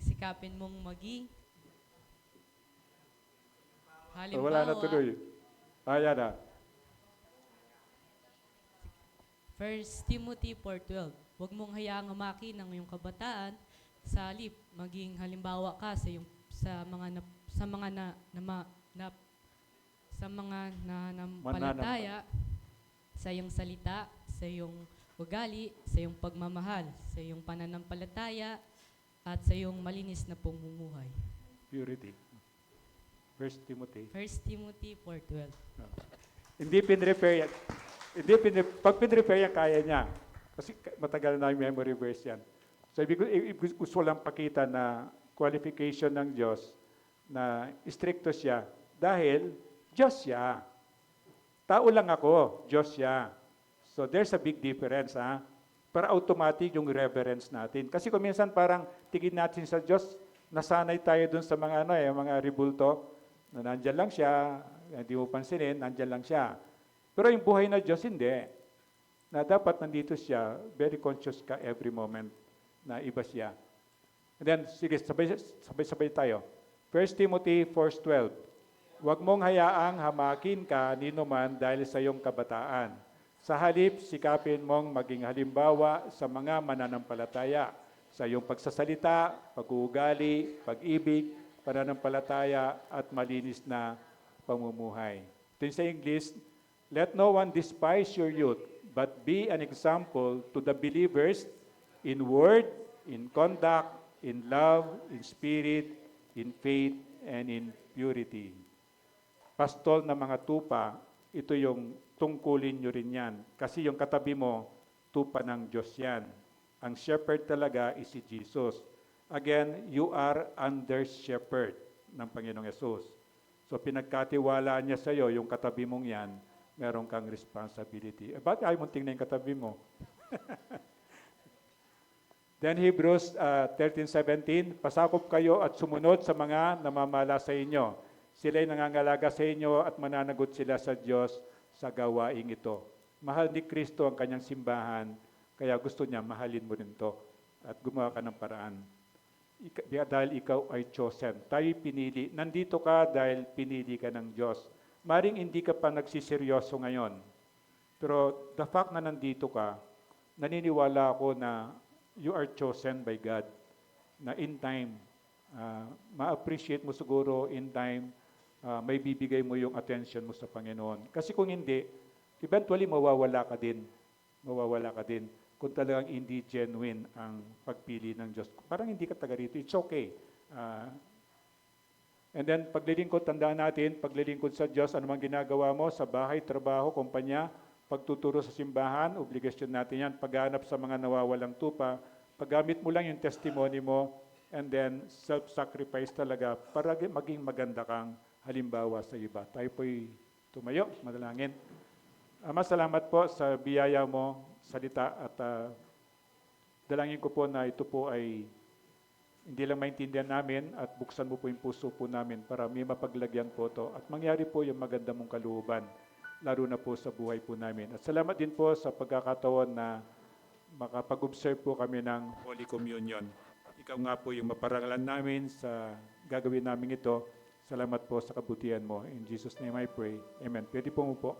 sikapin mong maging halimbawa. Wala na tuloy. Ayan na. 1 Timothy 4:12. Huwag mong hayaang hamakin ng iyong kabataan sa halip maging halimbawa ka sa mga nananampalataya, sa iyong salita, sa iyong ugali, sa iyong pagmamahal, sa iyong pananampalataya, at sa iyong malinis na pamumuhay. Purity. 1 Timothy. 1 Timothy 4:12. Hindi pinrepair yan. Pag pinrepair yan, kaya niya. Kasi matagal na yung memory verse yan. So, gusto lang pakita na qualification ng Diyos na stricto siya dahil Diyos siya. Tao lang ako, Diyos siya. So, there's a big difference, ha? Para automatic yung reverence natin. Kasi kung minsan parang tingin natin sa Diyos, nasanay tayo dun sa mga mga ribulto, na nandyan lang siya, hindi mo pansinin, nandyan lang siya. Pero yung buhay na Diyos, hindi. Na dapat nandito siya, very conscious ka every moment na iba siya. And then, sige, sabay-sabay tayo. 1 Timothy 4:12. Huwag mong hayaang hamakin ka nino man dahil sa iyong kabataan. Sa halip, sikapin mong maging halimbawa sa mga mananampalataya, sa iyong pagsasalita, pag-uugali, pag-ibig, pananampalataya, at malinis na pamumuhay. Ito sa English, let no one despise your youth, but be an example to the believers in word, in conduct, in love, in spirit, in faith, and in purity. Pastol na mga tupa, ito yung tungkulin nyo rin yan. Kasi yung katabi mo, tupa ng Diyos yan. Ang shepherd talaga is si Jesus. Again, you are under shepherd ng Panginoong Yesus. So pinagkatiwalaan niya sa iyo, yung katabi mong yan, meron kang responsibility. Ba't ayaw mong tingnan yung katabi mo? Then Hebrews 13:17, pasakop kayo at sumunod sa mga namamala sa inyo. Sila'y nangangalaga sa inyo at mananagot sila sa Diyos sa gawaing ito. Mahal ni Kristo ang kanyang simbahan, kaya gusto niya mahalin mo rin to at gumawa ka ng paraan. Dahil ikaw ay chosen. Tayo pinili. Nandito ka dahil pinili ka ng Diyos. Maring hindi ka pa nagsiseryoso ngayon. Pero the fact na nandito ka, naniniwala ako na you are chosen by God. Na in time, ma-appreciate mo siguro in time, may bibigay mo yung attention mo sa Panginoon. Kasi kung hindi, eventually mawawala ka din. Mawawala ka din kung talagang hindi genuine ang pagpili ng Diyos. Parang hindi ka taga rito. It's okay. And then, paglilingkod, tandaan natin, paglilingkod sa Diyos, anumang ginagawa mo sa bahay, trabaho, kumpanya, pagtuturo sa simbahan, obligasyon natin yan, paghanap sa mga nawawalang tupa, paggamit mo lang yung testimony mo, and then self-sacrifice talaga para maging maganda kang halimbawa sa iba. Tayo po'y tumayo, madalangin. Ama, salamat po sa biyaya mo, salita, at dalangin ko po na ito po ay hindi lang maintindihan namin at buksan mo po yung puso po namin para may mapaglagyan po ito at mangyari po yung maganda mong kalooban, lalo na po sa buhay po namin. At salamat din po sa pagkakataon na makapag-observe po kami ng Holy Communion. Ikaw nga po yung maparangalan namin sa gagawin namin ito. Salamat po sa kabutihan mo. In Jesus' name I pray. Amen. Pwede po mo po.